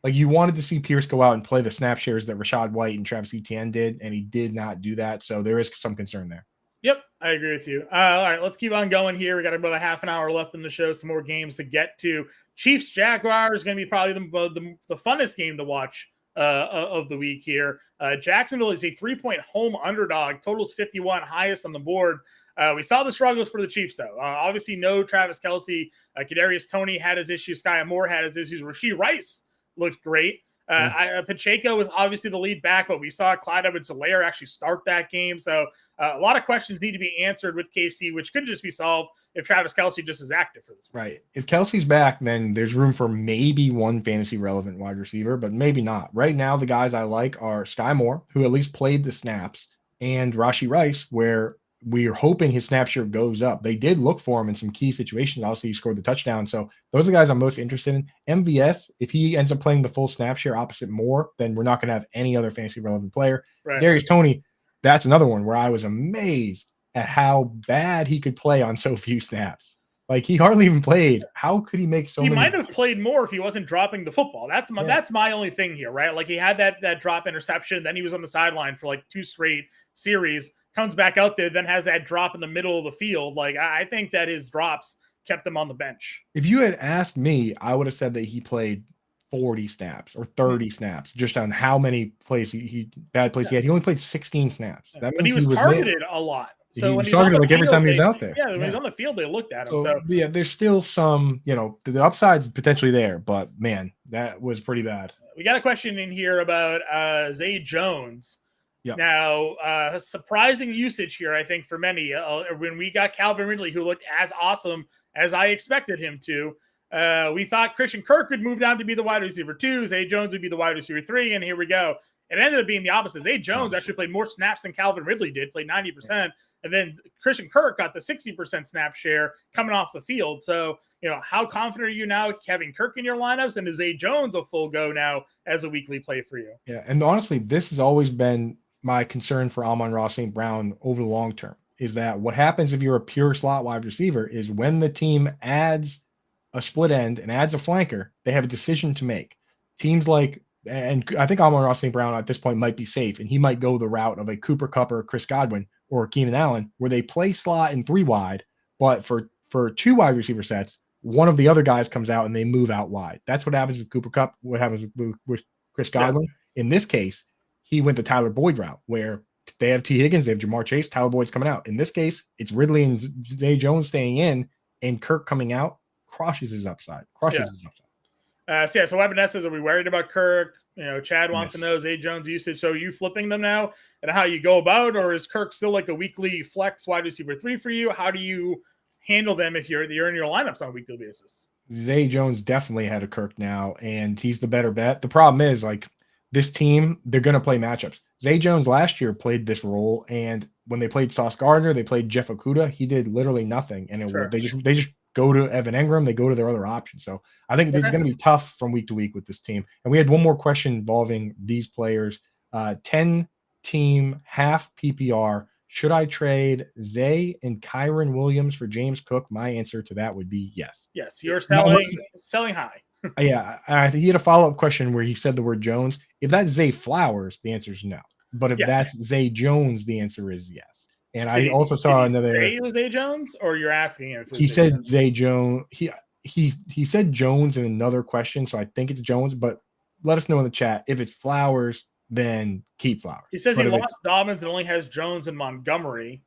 Like, you wanted to see Pierce go out and play the snap shares that Rashad White and Travis Etienne did, and he did not do that. So there is some concern there. Yep, I agree with you. All right, let's keep on going here. We got about a half an hour left in the show. Some more games to get to. Chiefs Jaguars is going to be probably the funnest game to watch of the week here. Jacksonville is a 3-point home underdog. Totals 51, highest on the board. We saw the struggles for the Chiefs, though. Obviously, no Travis Kelce. Kadarius Toney had his issues. Sky Moore had his issues. Rashee Rice looked great. Pacheco was obviously the lead back, but we saw Clyde Edwards-Helaire actually start that game. So a lot of questions need to be answered with KC, which could just be solved if Travis Kelce just is active for this week. Right. If Kelsey's back, then there's room for maybe one fantasy relevant wide receiver, but maybe not. Right now, the guys I like are Sky Moore, who at least played the snaps, and Rashee Rice, where we're hoping his snap share goes up. They did look for him in some key situations. Obviously, he scored the touchdown. So those are the guys I'm most interested in. MVS, if he ends up playing the full snap share opposite Moore, then we're not going to have any other fantasy relevant player. Right. Darius Toney, that's another one where I was amazed at how bad he could play on so few snaps. Like, he hardly even played. How could he make so many? He might have played more if he wasn't dropping the football. That's my only thing here, right? Like, he had that drop interception. Then he was on the sideline for like 2 straight series. Comes back out there, then has that drop in the middle of the field. Like, I think that his drops kept him on the bench. If you had asked me, I would have said that he played 40 snaps or 30 snaps just on how many plays bad plays he had. He only played 16 snaps. That But means he was targeted a lot. So he when was he's on targeted the like every field, time he was out there. when he's on the field, they looked at him. So yeah, there's still some, the upside's potentially there, but man, that was pretty bad. We got a question in here about Zay Jones. Yep. Now, surprising usage here, I think, for many. When we got Calvin Ridley, who looked as awesome as I expected him to, we thought Christian Kirk would move down to be the wide receiver 2, Zay Jones would be the wide receiver 3, and here we go. It ended up being the opposite. Zay Jones actually played more snaps than Calvin Ridley did, played 90%. And then Christian Kirk got the 60% snap share coming off the field. So, how confident are you now having Kirk in your lineups? And is Zay Jones a full go now as a weekly play for you? Yeah, and honestly, this has always been my concern for Amon-Ra St. Brown over the long term, is that what happens if you're a pure slot wide receiver is when the team adds a split end and adds a flanker, they have a decision to make. Teams like, and I think Amon-Ra St. Brown at this point might be safe, and he might go the route of a Cooper Kupp or Chris Godwin or Keenan Allen, where they play slot and 3 wide, but for 2 wide receiver sets, one of the other guys comes out and they move out wide. That's what happens with Cooper Kupp. What happens with Chris Godwin? Yeah. In this case, he went the Tyler Boyd route, where they have T. Higgins, they have Jamar Chase, Tyler Boyd's coming out. In this case, it's Ridley and Zay Jones staying in, and Kirk coming out crushes his upside. So Webinet says, are we worried about Kirk? Chad wants to know Zay Jones usage. So are you flipping them now and how you go about, or is Kirk still like a weekly flex wide receiver 3 for you? How do you handle them if you're in your lineups on a weekly basis? Zay Jones definitely had a Kirk now, and he's the better bet. The problem is, like, this team, they're going to play matchups. Zay Jones last year played this role, and when they played Sauce Gardner, they played Jeff Okudah, he did literally nothing, and they just go to Evan Engram, they go to their other options. So I think it's going to be tough from week to week with this team. And we had one more question involving these players. 10-team half PPR. Should I trade Zay and Kyron Williams for James Cook? My answer to that would be yes. Yes, you're selling high. Yeah, he had a follow-up question where he said the word Jones. If that's Zay Flowers, the answer is no. But if that's Zay Jones, the answer is yes. And I also saw another. Say it was Zay Jones, or you're asking him? He said Zay Jones. He said Jones in another question, so I think it's Jones. But let us know in the chat if it's Flowers. Then keep Flowers. He says he lost Dobbins and only has Jones and Montgomery.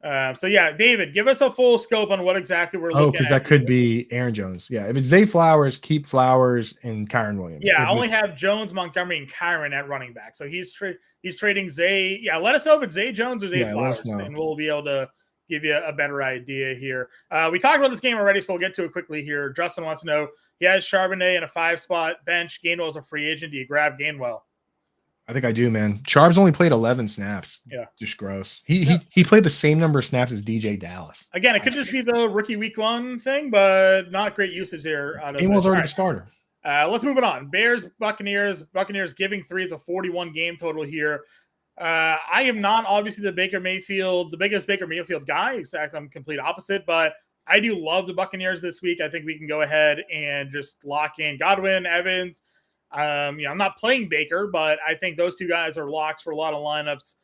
So yeah, David, give us a full scope on what exactly we're looking at. Because that could be Aaron Jones. Yeah, if it's Zay Flowers, keep Flowers and Kyron Williams. Yeah, I only have Jones, Montgomery, and Kyron at running back. So he's trading Zay. Yeah, let us know if it's Zay Jones or Zay Flowers, and we'll be able to give you a better idea here. We talked about this game already, so we'll get to it quickly here. Justin wants to know, he has Charbonnet in a 5-spot bench. Gainwell's a free agent. Do you grab Gainwell? I think I do, man. Charb's only played 11 snaps. Yeah. Just gross. He played the same number of snaps as DJ Dallas. Again, it could just be the rookie week 1 thing, but not great usage there. Gainwell's already the starter. Let's move it on. Bears, Buccaneers. Buccaneers giving 3. It's a 41 game total here. I am not obviously the biggest Baker Mayfield guy. Exactly, I'm complete opposite, but I do love the Buccaneers this week. I think we can go ahead and just lock in Godwin, Evans. I'm not playing Baker, but I think those 2 guys are locks for a lot of lineups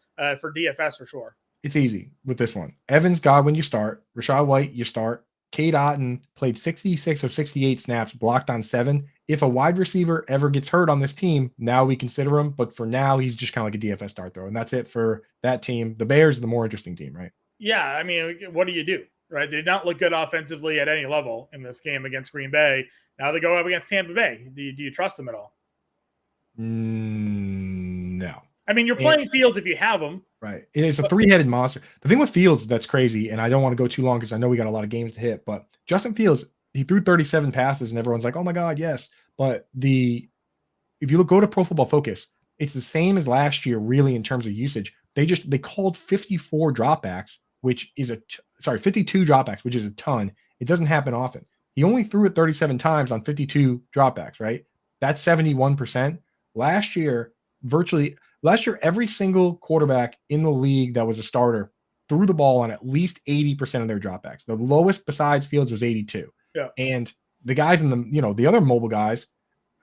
for DFS for sure. It's easy with this one. Evans, Godwin, you start. Rachaad White, you start. Cade Otton played 66 or 68 snaps, blocked on 7. If a wide receiver ever gets hurt on this team, now we consider him. But for now, he's just kind of like a DFS start throw. And that's it for that team. The Bears are the more interesting team, right? Yeah, I mean, what do you do? Right? They did not look good offensively at any level in this game against Green Bay. Now they go up against Tampa Bay. Do you trust them at all? No. I mean, you're playing Fields if you have them. Right. It's a 3-headed monster. The thing with Fields that's crazy, and I don't want to go too long because I know we got a lot of games to hit, but Justin Fields, he threw 37 passes and everyone's like, oh my God, yes. But if you go to Pro Football Focus, it's the same as last year, really, in terms of usage. They called 54 dropbacks, which is 52 dropbacks, which is a ton. It doesn't happen often. He only threw it 37 times on 52 dropbacks, right? That's 71%. Last year, every single quarterback in the league that was a starter threw the ball on at least 80% of their dropbacks. The lowest besides Fields was 82. Yeah. And the guys in the other mobile guys,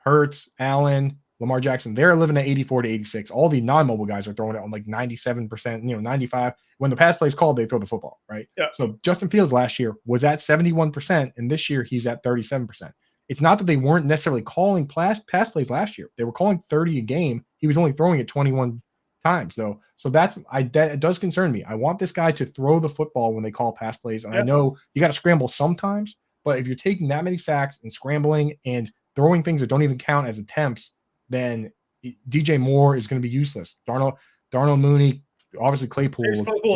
Hurts, Allen, Lamar Jackson, they're living at 84 to 86. All the non-mobile guys are throwing it on like 97%, 95. When the pass play is called, they throw the football, right? Yeah. So Justin Fields last year was at 71%, and this year he's at 37%. it's not that they weren't necessarily calling pass plays last year. They were calling 30 a game. He was only throwing it 21 times, though. So that it does concern me. I want this guy to throw the football when they call pass plays. And I know you got to scramble sometimes, but if you're taking that many sacks and scrambling and throwing things that don't even count as attempts, then DJ Moore is going to be useless. Darnell Mooney, obviously Claypool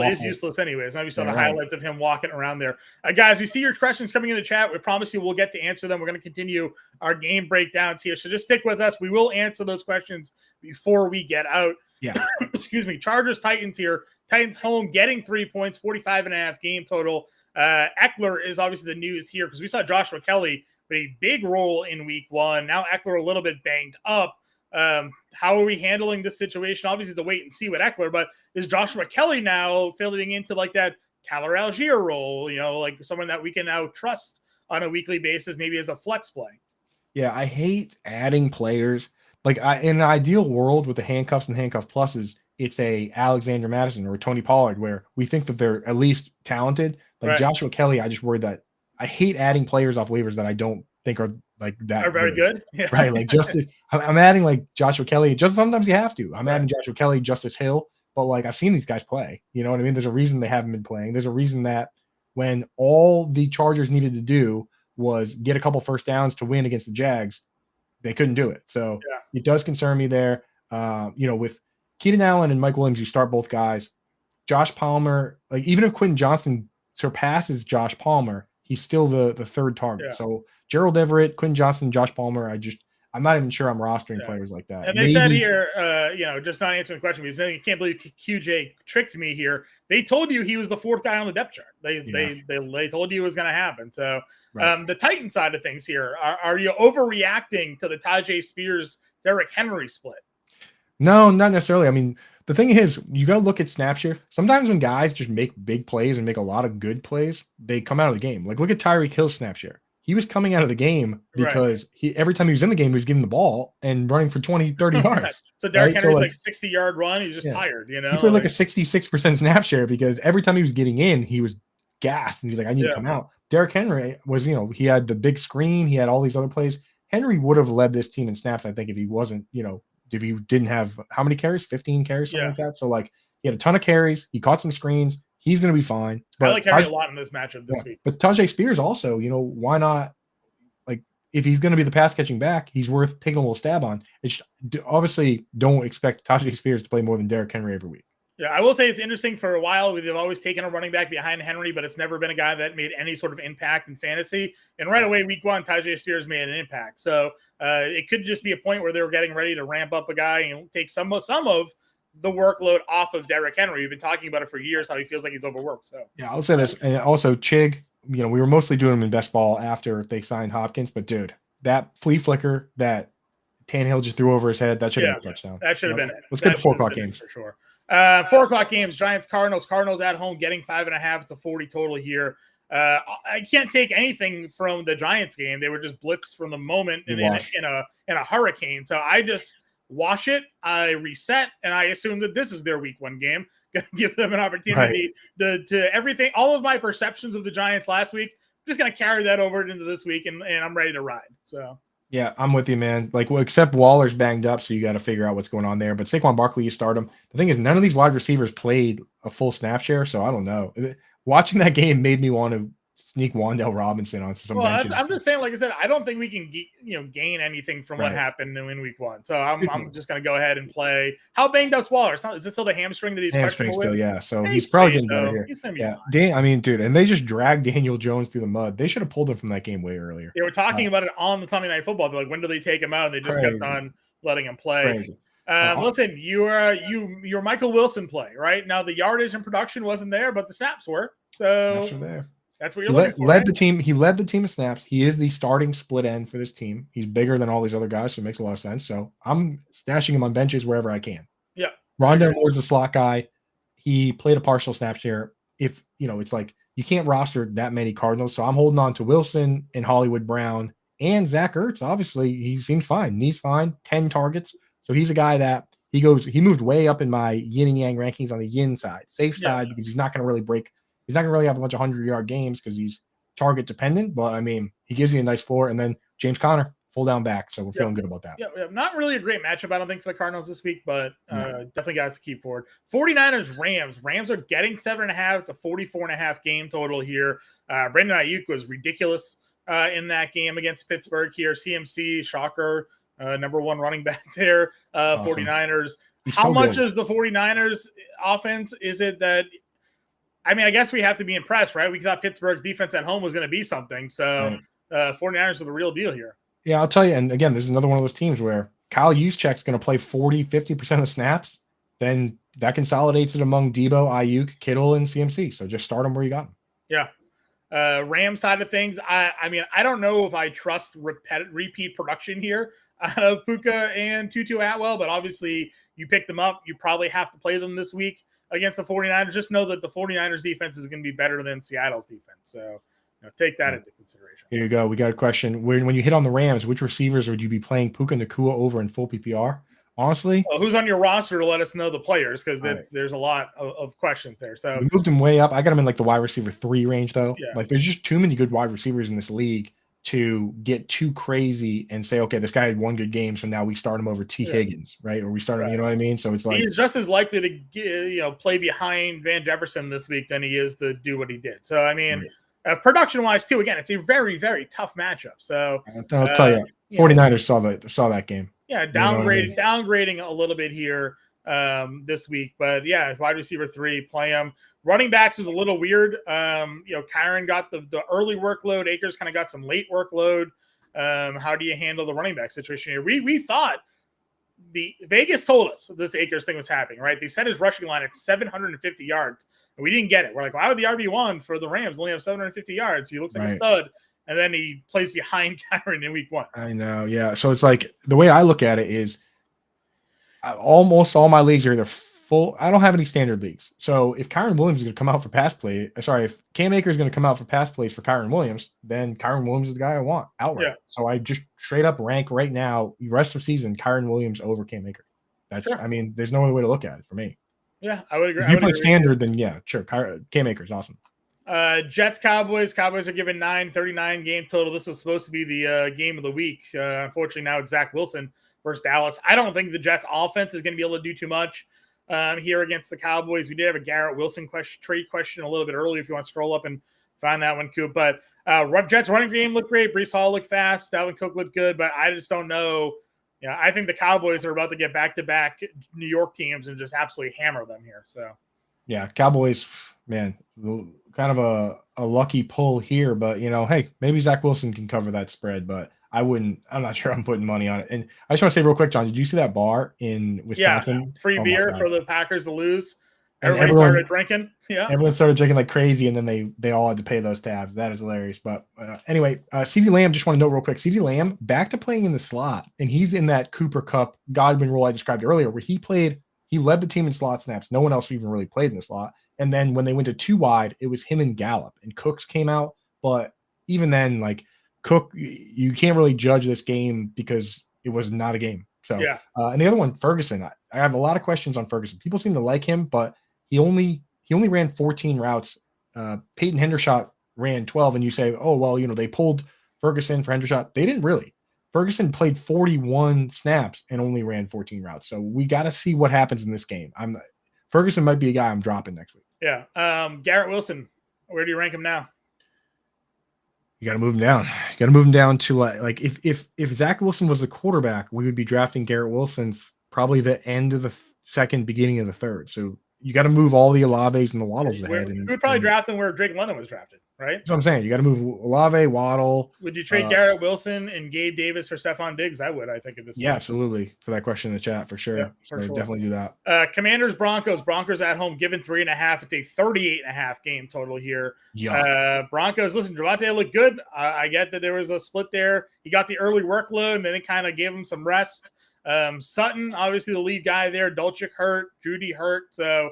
is useless anyways. Now we saw the highlights of him walking around there. Guys, we see your questions coming in the chat. We promise you we'll get to answer them. We're going to continue our game breakdowns here. So just stick with us. We will answer those questions before we get out. Yeah. Excuse me. Chargers, Titans here. Titans home getting 3 points, 45.5 game total. Ekeler is obviously the news here because we saw Joshua Kelly with a big role in week 1. Now Ekeler a little bit banged up. How are we handling this situation? Obviously, it's a wait and see with Ekeler, but is Joshua Kelly now filling into like that Tyler Algier role, like someone that we can now trust on a weekly basis, maybe as a flex play? Yeah, I hate adding players. Like in an ideal world with the handcuffs and handcuff pluses, it's a Alexander Madison or a Tony Pollard where we think that they're at least talented. Like Joshua Kelly, I just worry that I hate adding players off waivers that I don't think are like that. Are very good. Yeah. Right. Like I'm adding like Joshua Kelly. Just sometimes you have to. I'm adding Joshua Kelly, Justice Hill. But like I've seen these guys play. You know what I mean? There's a reason they haven't been playing. There's a reason that when all the Chargers needed to do was get a couple first downs to win against the Jags, they couldn't do it. So it does concern me there. With Keenan Allen and Mike Williams, you start both guys. Josh Palmer, like even if Quentin Johnston surpasses Josh Palmer, he's still the third target. Yeah. So Gerald Everett, Quentin Johnston, Josh Palmer, I'm not even sure I'm rostering players like that. And they said here, just not answering the question, because you can't believe QJ tricked me here. They told you he was the fourth guy on the depth chart. They told you it was going to happen. So the Titan side of things here, are you overreacting to the Tajay Spears, Derrick Henry split? No, not necessarily. I mean, the thing is, you got to look at snap share. Sometimes when guys just make big plays and make a lot of good plays, they come out of the game. Like look at Tyreek Hill's snap share. He was coming out of the game because every time he was in the game, he was getting the ball and running for 20, 30 yards. So Derrick Henry's like 60-yard run. He's just tired, He played like a 66% snap share because every time he was getting in, he was gassed. And he's like, I need to come out. Derrick Henry was, he had the big screen. He had all these other plays. Henry would have led this team in snaps, I think, if he wasn't, if he didn't have how many carries? 15 carries, something like that. So, like, he had a ton of carries. He caught some screens. He's going to be fine. But I like Henry a lot in this matchup this week. But Tajay Spears also, why not? Like, if he's going to be the pass catching back, he's worth taking a little stab on. It's obviously don't expect Tajay Spears to play more than Derrick Henry every week. Yeah, I will say it's interesting. For a while, they've always taken a running back behind Henry, but it's never been a guy that made any sort of impact in fantasy. And right away, week 1, Tajay Spears made an impact. So it could just be a point where they were getting ready to ramp up a guy and take some of the workload off of Derrick Henry. We've been talking about it for years, how he feels like he's overworked. So yeah, I'll say this. And also Chig, we were mostly doing him in best ball after they signed Hopkins, but dude, that flea flicker that Tannehill just threw over his head, that should have been a touchdown. That should have been it. Let's get the 4 o'clock games for sure. 4 o'clock games, Giants, Cardinals at home, getting 5.5. It's a 40 total here. I can't take anything from the Giants game. They were just blitzed from the moment in a hurricane. So I just wash it, I reset, and I assume that this is their week 1 game. Gonna give them an opportunity to everything. All of my perceptions of the Giants last week, I'm just gonna carry that over into this week, and I'm ready to ride. So yeah, I'm with you, man. Like, well, except Waller's banged up, so you got to figure out what's going on there. But Saquon Barkley, you start him. The thing is, none of these wide receivers played a full snap share, so I don't know. Watching that game made me want to sneak Wan'Dale Robinson onto some benches. I'm just saying, like I said, I don't think we can gain anything from what happened in week 1. So I'm just going to go ahead and play. How banged up's Waller? Is it still the hamstring that he's hamstring still? Yeah, so he's probably getting better here. Yeah, I mean, dude, and they just dragged Daniel Jones through the mud. They should have pulled him from that game way earlier. They were talking about it on the Sunday Night Football. They're like, when do they take him out? And they just kept on letting him play. Listen, your Michael Wilson play right now. The yardage and production wasn't there, but the snaps were. So snaps are there. That's what you're looking for. The team. He led the team in snaps. He is the starting split end for this team. He's bigger than all these other guys, so it makes a lot of sense. So I'm stashing him on benches wherever I can. Yeah. Rondale Moore's a slot guy. He played a partial snap share. If it's like you can't roster that many Cardinals, so I'm holding on to Wilson and Hollywood Brown and Zach Ertz. Obviously, he seems fine. Knee's fine. 10 targets. So he's a guy that he moved way up in my yin and yang rankings on the yin side, safe side, because he's not going to really break. He's not going to really have a bunch of 100-yard games because he's target dependent. But I mean, he gives you a nice floor. And then James Conner, full down back. So we're feeling good about that. Yeah, not really a great matchup, I don't think, for the Cardinals this week, but definitely guys to keep forward. 49ers, Rams. Rams are getting 7.5. It's a 44.5 game total here. Brandon Ayuk was ridiculous in that game against Pittsburgh here. CMC, shocker, number one running back there. Awesome. 49ers. How much is the 49ers offense is it that – I mean, I guess we have to be impressed, right? We thought Pittsburgh's defense at home was going to be something. So 49ers are the real deal here. Yeah, I'll tell you. And again, this is another one of those teams where Kyle Juszczyk's going to play 40, 50% of snaps. Then that consolidates it among Debo, Ayuk, Kittle, and CMC. So just start them where you got them. Yeah. Ram side of things, I mean, I don't know if I trust repeat production here out of Puka and Tutu Atwell, but obviously you pick them up. You probably have to play them this week against the 49ers. Just know that the 49ers defense is going to be better than Seattle's defense. So take that into consideration. Here you go. We got a question. When you hit on the Rams, which receivers would you be playing Puka Nacua over in full PPR? Honestly, who's on your roster to let us know the players, because there's a lot of questions there. So we moved him way up. I got him in like the wide receiver 3 range though. Yeah. Like there's just too many good wide receivers in this league to get too crazy and say, okay, this guy had one good game, so now we start him over T. Higgins, right? Or we start him, you know what I mean? So it's like he's just as likely to play behind Van Jefferson this week than he is to do what he did. So I mean, production-wise too, again, it's a very, very tough matchup. So I'll tell you, 49ers saw that game. Yeah, downgrading a little bit here this week, but yeah, wide receiver 3, play him. Running backs was a little weird. Kyron got the early workload. Akers kind of got some late workload. How do you handle the running back situation here? We thought the Vegas told us this Akers thing was happening, right? They set his rushing line at 750 yards, and we didn't get it. We're like, why would the RB1 for the Rams only have 750 yards? He looks like a stud. And then he plays behind Kyron in week 1. I know, yeah. So it's like the way I look at it is almost all my leagues are either full. I don't have any standard leagues. So if Kyron Williams is going to come out for if Cam Akers is going to come out for pass plays for Kyron Williams, then Kyron Williams is the guy I want outright. Yeah. So I just straight up rank right now, the rest of the season, Kyron Williams over Cam Akers. That's I mean, there's no other way to look at it for me. Yeah, I would agree. If you play standard, then yeah, sure. Cam Akers, awesome. Jets, Cowboys. Cowboys are given 939 game total. This was supposed to be the game of the week. Unfortunately, now it's Zach Wilson versus Dallas. I don't think the Jets offense is going to be able to do too much here against the Cowboys. We did have a Garrett Wilson trade question a little bit early if you want to scroll up and find that one, Coop. But Jets running game looked great. Breece Hall looked fast. Dalvin Cook looked good, but I just don't know. Yeah, I think the Cowboys are about to get back-to-back New York teams and just absolutely hammer them here. So, yeah, Cowboys, man, kind of a lucky pull here, but hey, maybe Zach Wilson can cover that spread, but I'm not sure I'm putting money on it. And I just want to say real quick, John, did you see that bar in Wisconsin? Yeah, free beer for the Packers to lose. Everyone started drinking. Yeah, everyone started drinking like crazy, and then they all had to pay those tabs. That is hilarious. But anyway, CeeDee Lamb, just want to know real quick, CeeDee Lamb back to playing in the slot, and he's in that Cooper Kupp Godwin role I described earlier, where he led the team in slot snaps. No one else even really played in the slot. And then when they went to 2 wide, it was him and Gallup, and Cooks came out. But even then, like Cook, you can't really judge this game because it was not a game. So yeah. And the other one, Ferguson. I have a lot of questions on Ferguson. People seem to like him, but he only ran 14 routes. Peyton Hendershot ran 12, and you say, oh well, they pulled Ferguson for Hendershot. They didn't really. Ferguson played 41 snaps and only ran 14 routes. So we got to see what happens in this game. Ferguson might be a guy I'm dropping next week. Yeah. Garrett Wilson, where do you rank him now? You got to move him down. You got to move him down to like if Zach Wilson was the quarterback, we would be drafting Garrett Wilson's probably the end of the second, beginning of the third. So you got to move all the Olaves and the Waddles ahead. You would probably draft them where Drake London was drafted, right? That's what I'm saying. You got to move Olave, Waddle. Would you trade Garrett Wilson and Gabe Davis for Stephon Diggs? I would, I think, at this point. Yeah, absolutely. For that question in the chat, for sure. Yeah, sure. Definitely do that. Commanders, Broncos at home, given 3.5. It's a 38.5 game total here. Yeah. Broncos, listen, Javonte looked good. I get that there was a split there. He got the early workload, and then it kind of gave him some rest. Sutton, obviously the lead guy there. Dolchik hurt. Judy hurt. So,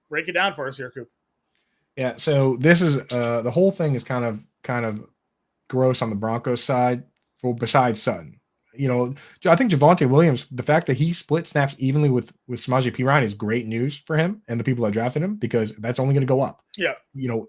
break it down for us here, Coop. Yeah, so this is the whole thing is kind of gross on the Broncos side. Besides Sutton, I think Javonte Williams, the fact that he split snaps evenly with Samaje Perine is great news for him and the people that drafted him, because that's only going to go up. Yeah,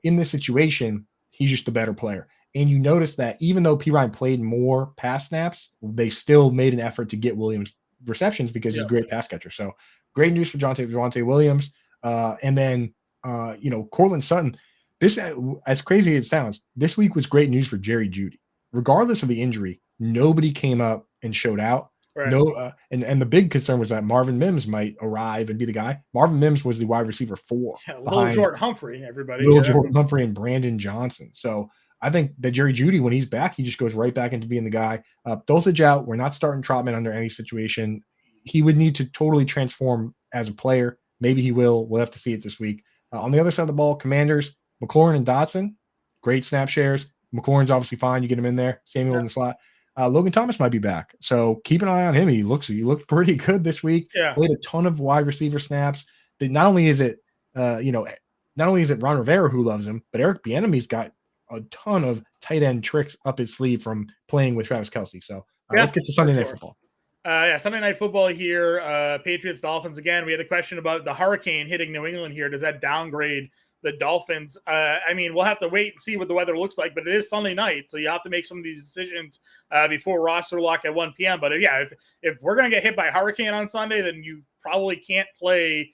in this situation, he's just the better player. And you notice that even though P. Ryan played more pass snaps, they still made an effort to get Williams receptions because he's a great pass catcher. So great news for Javonte Williams. And then, Cortland Sutton. This, as crazy as it sounds, this week was great news for Jerry Jeudy. Regardless of the injury, nobody came up and showed out. Right. No, and the big concern was that Marvin Mims might arrive and be the guy. Marvin Mims was the wide receiver 4. Little Jordan Humphrey, everybody. Jordan Humphrey and Brandon Johnson. So I think that Jerry Jeudy, when he's back, he just goes right back into being the guy. Dulcich out. We're not starting Trotman under any situation. He would need to totally transform as a player. Maybe he will. We'll have to see it this week. On the other side of the ball, Commanders, McLaurin and Dotson, great snap shares. McLaurin's obviously fine. You get him in there. Samuel in the slot. Logan Thomas might be back, so keep an eye on him. He looked pretty good this week. Yeah. Played a ton of wide receiver snaps. Not only is it Ron Rivera who loves him, but Eric Bieniemy's got a ton of tight end tricks up his sleeve from playing with Travis Kelce. So let's get to Sunday Night Football. Sunday Night Football here. Patriots, Dolphins again. We had a question about the hurricane hitting New England here. Does that downgrade the Dolphins? We'll have to wait and see what the weather looks like, but it is Sunday night, so you have to make some of these decisions before roster lock at 1 p.m. But if we're going to get hit by a hurricane on Sunday, then you probably can't play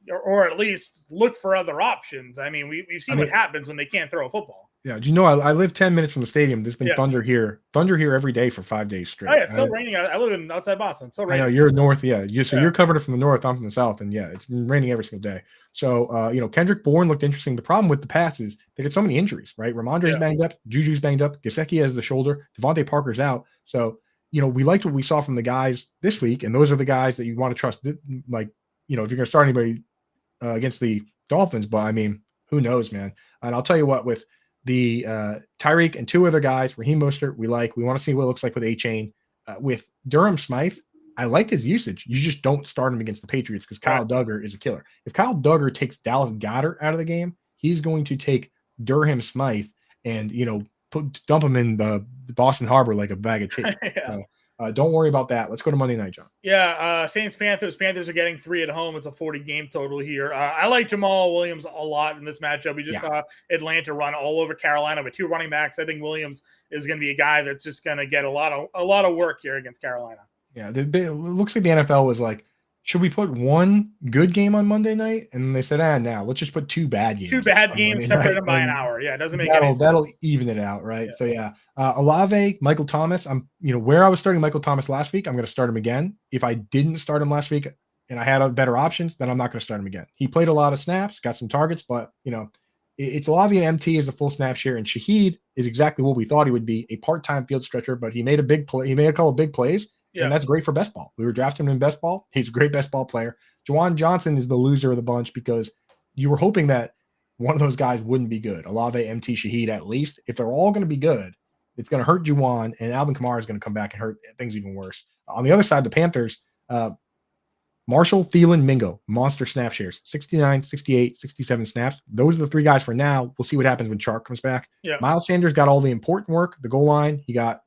or at least look for other options. We've seen what happens when they can't throw a football. Yeah, do you know I live 10 minutes from the stadium? There's been thunder here every day for 5 days straight. Oh yeah, it's still raining. I live outside Boston. It's still raining. I know you're north, you're covering it from the north, I'm from the south, and it's been raining every single day. So Kendrick Bourne looked interesting. The problem with the Pats is they get so many injuries, right? Ramondre's banged up, Juju's banged up, Gesicki has the shoulder, Devontae Parker's out. So we liked what we saw from the guys this week, and those are the guys that you want to trust. Like if you're going to start anybody against the Dolphins, but who knows, man? And I'll tell you what, with the Tyreek and 2 other guys, Raheem Mostert, we want to see what it looks like with A-Chain. With Durham Smythe, I liked his usage. You just don't start him against the Patriots because Kyle Duggar is a killer. If Kyle Duggar takes Dallas Goedert out of the game, he's going to take Durham Smythe and dump him in the Boston Harbor like a bag of tea. So, don't worry about that. Let's go to Monday night, John. Yeah, Saints Panthers. Panthers are getting 3 at home. It's a 40 game total here. I like Jamal Williams a lot in this matchup. We just saw Atlanta run all over Carolina with 2 running backs. I think Williams is going to be a guy that's just going to get a lot of work here against Carolina. Yeah, it looks like the NFL was like, should we put 1 good game on Monday night? And they said, now let's just put 2 bad games. 2 bad games, separate them by an hour. Yeah, it doesn't make any sense. That'll even it out, right? Yeah. So Olave, Michael Thomas. I'm where I was starting Michael Thomas last week, I'm going to start him again. If I didn't start him last week and I had better options, then I'm not going to start him again. He played a lot of snaps, got some targets, but it's Olave and MT is a full snap share, and Shaheed is exactly what we thought he would be, a part-time field stretcher, but he made a big play. He made a couple of big plays. Yeah. And that's great for best ball. We were drafting him in best ball. He's a great best ball player. Juwan Johnson is the loser of the bunch because you were hoping that one of those guys wouldn't be good. Olave, MT, Shaheed, at least. If they're all going to be good, it's going to hurt Juwan, and Alvin Kamara is going to come back and hurt things even worse. On the other side, the Panthers, Marshall, Thielen, Mingo, monster snap shares, 69, 68, 67 snaps. Those are the 3 guys for now. We'll see what happens when Chark comes back. Yeah. Miles Sanders got all the important work, the goal line. He got,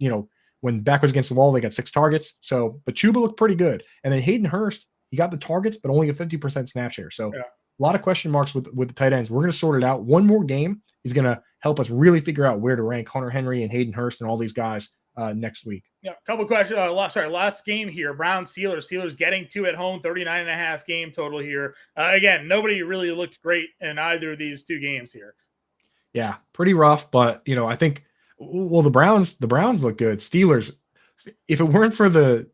when back was against the wall, they got 6 targets. So, but Chuba looked pretty good. And then Hayden Hurst, he got the targets, but only a 50% snap share. So a lot of question marks with the tight ends. We're going to sort it out. One more game is going to help us really figure out where to rank Hunter Henry and Hayden Hurst and all these guys next week. Yeah, a couple questions. Last game here. Browns Steelers. Steelers getting 2 at home, 39.5 game total here. Again, nobody really looked great in either of these 2 games here. Yeah, pretty rough, but I think the Browns look good. Steelers, if it weren't for the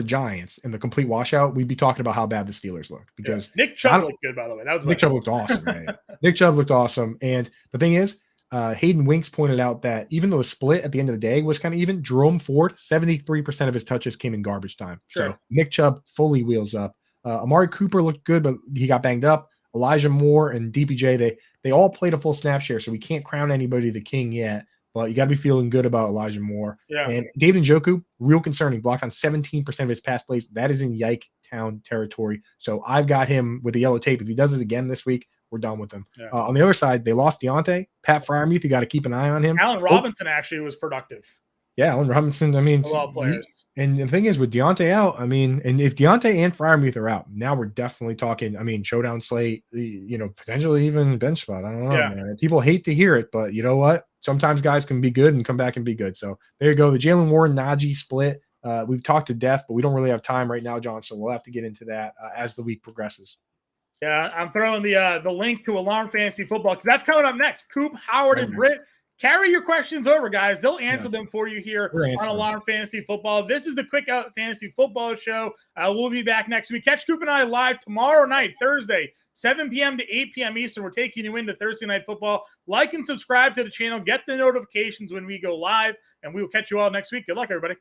Giants and the complete washout, we'd be talking about how bad the Steelers looked because Nick Chubb looked good, by the way. Nick Chubb looked awesome, man. Nick Chubb looked awesome. And the thing is, Hayden Winks pointed out that even though the split at the end of the day was kind of even, Jerome Ford, 73% of his touches came in garbage time. Sure. So Nick Chubb fully wheels up. Amari Cooper looked good, but he got banged up. Elijah Moore and DPJ, they all played a full snap share, so we can't crown anybody the king yet. But you got to be feeling good about Elijah Moore. Yeah. And David Njoku, real concerning. Blocked on 17% of his pass plays. That is in Yike Town territory. So I've got him with the yellow tape. If he does it again this week, we're done with him. Yeah. On the other side, they lost Deontay. Pat Freiermuth, you got to keep an eye on him. Allen Robinson actually was productive. Yeah, Allen Robinson. I mean, of all players. and the thing is with Deontay out, I mean, and if Deontay and Freiermuth are out, now we're definitely talking. I mean, showdown slate, potentially even bench spot. I don't know, Yeah. man. People hate to hear it, but you know what? Sometimes guys can be good and come back and be good. So there you go. The Jalen Warren Najee split. We've talked to death, but we don't really have time right now, John. So we'll have to get into that as the week progresses. Yeah, I'm throwing the link to Alarm Fantasy Football because that's coming up next. Coop, Howard, and Britt. Carry your questions over, guys. They'll answer them for you here on Alarm Fantasy Football. This is the Quick Out Fantasy Football Show. We'll be back next week. Catch Coop and I live tomorrow night, Thursday, 7 p.m. to 8 p.m. Eastern. We're taking you into Thursday Night Football. Like and subscribe to the channel. Get the notifications when we go live, and we will catch you all next week. Good luck, everybody.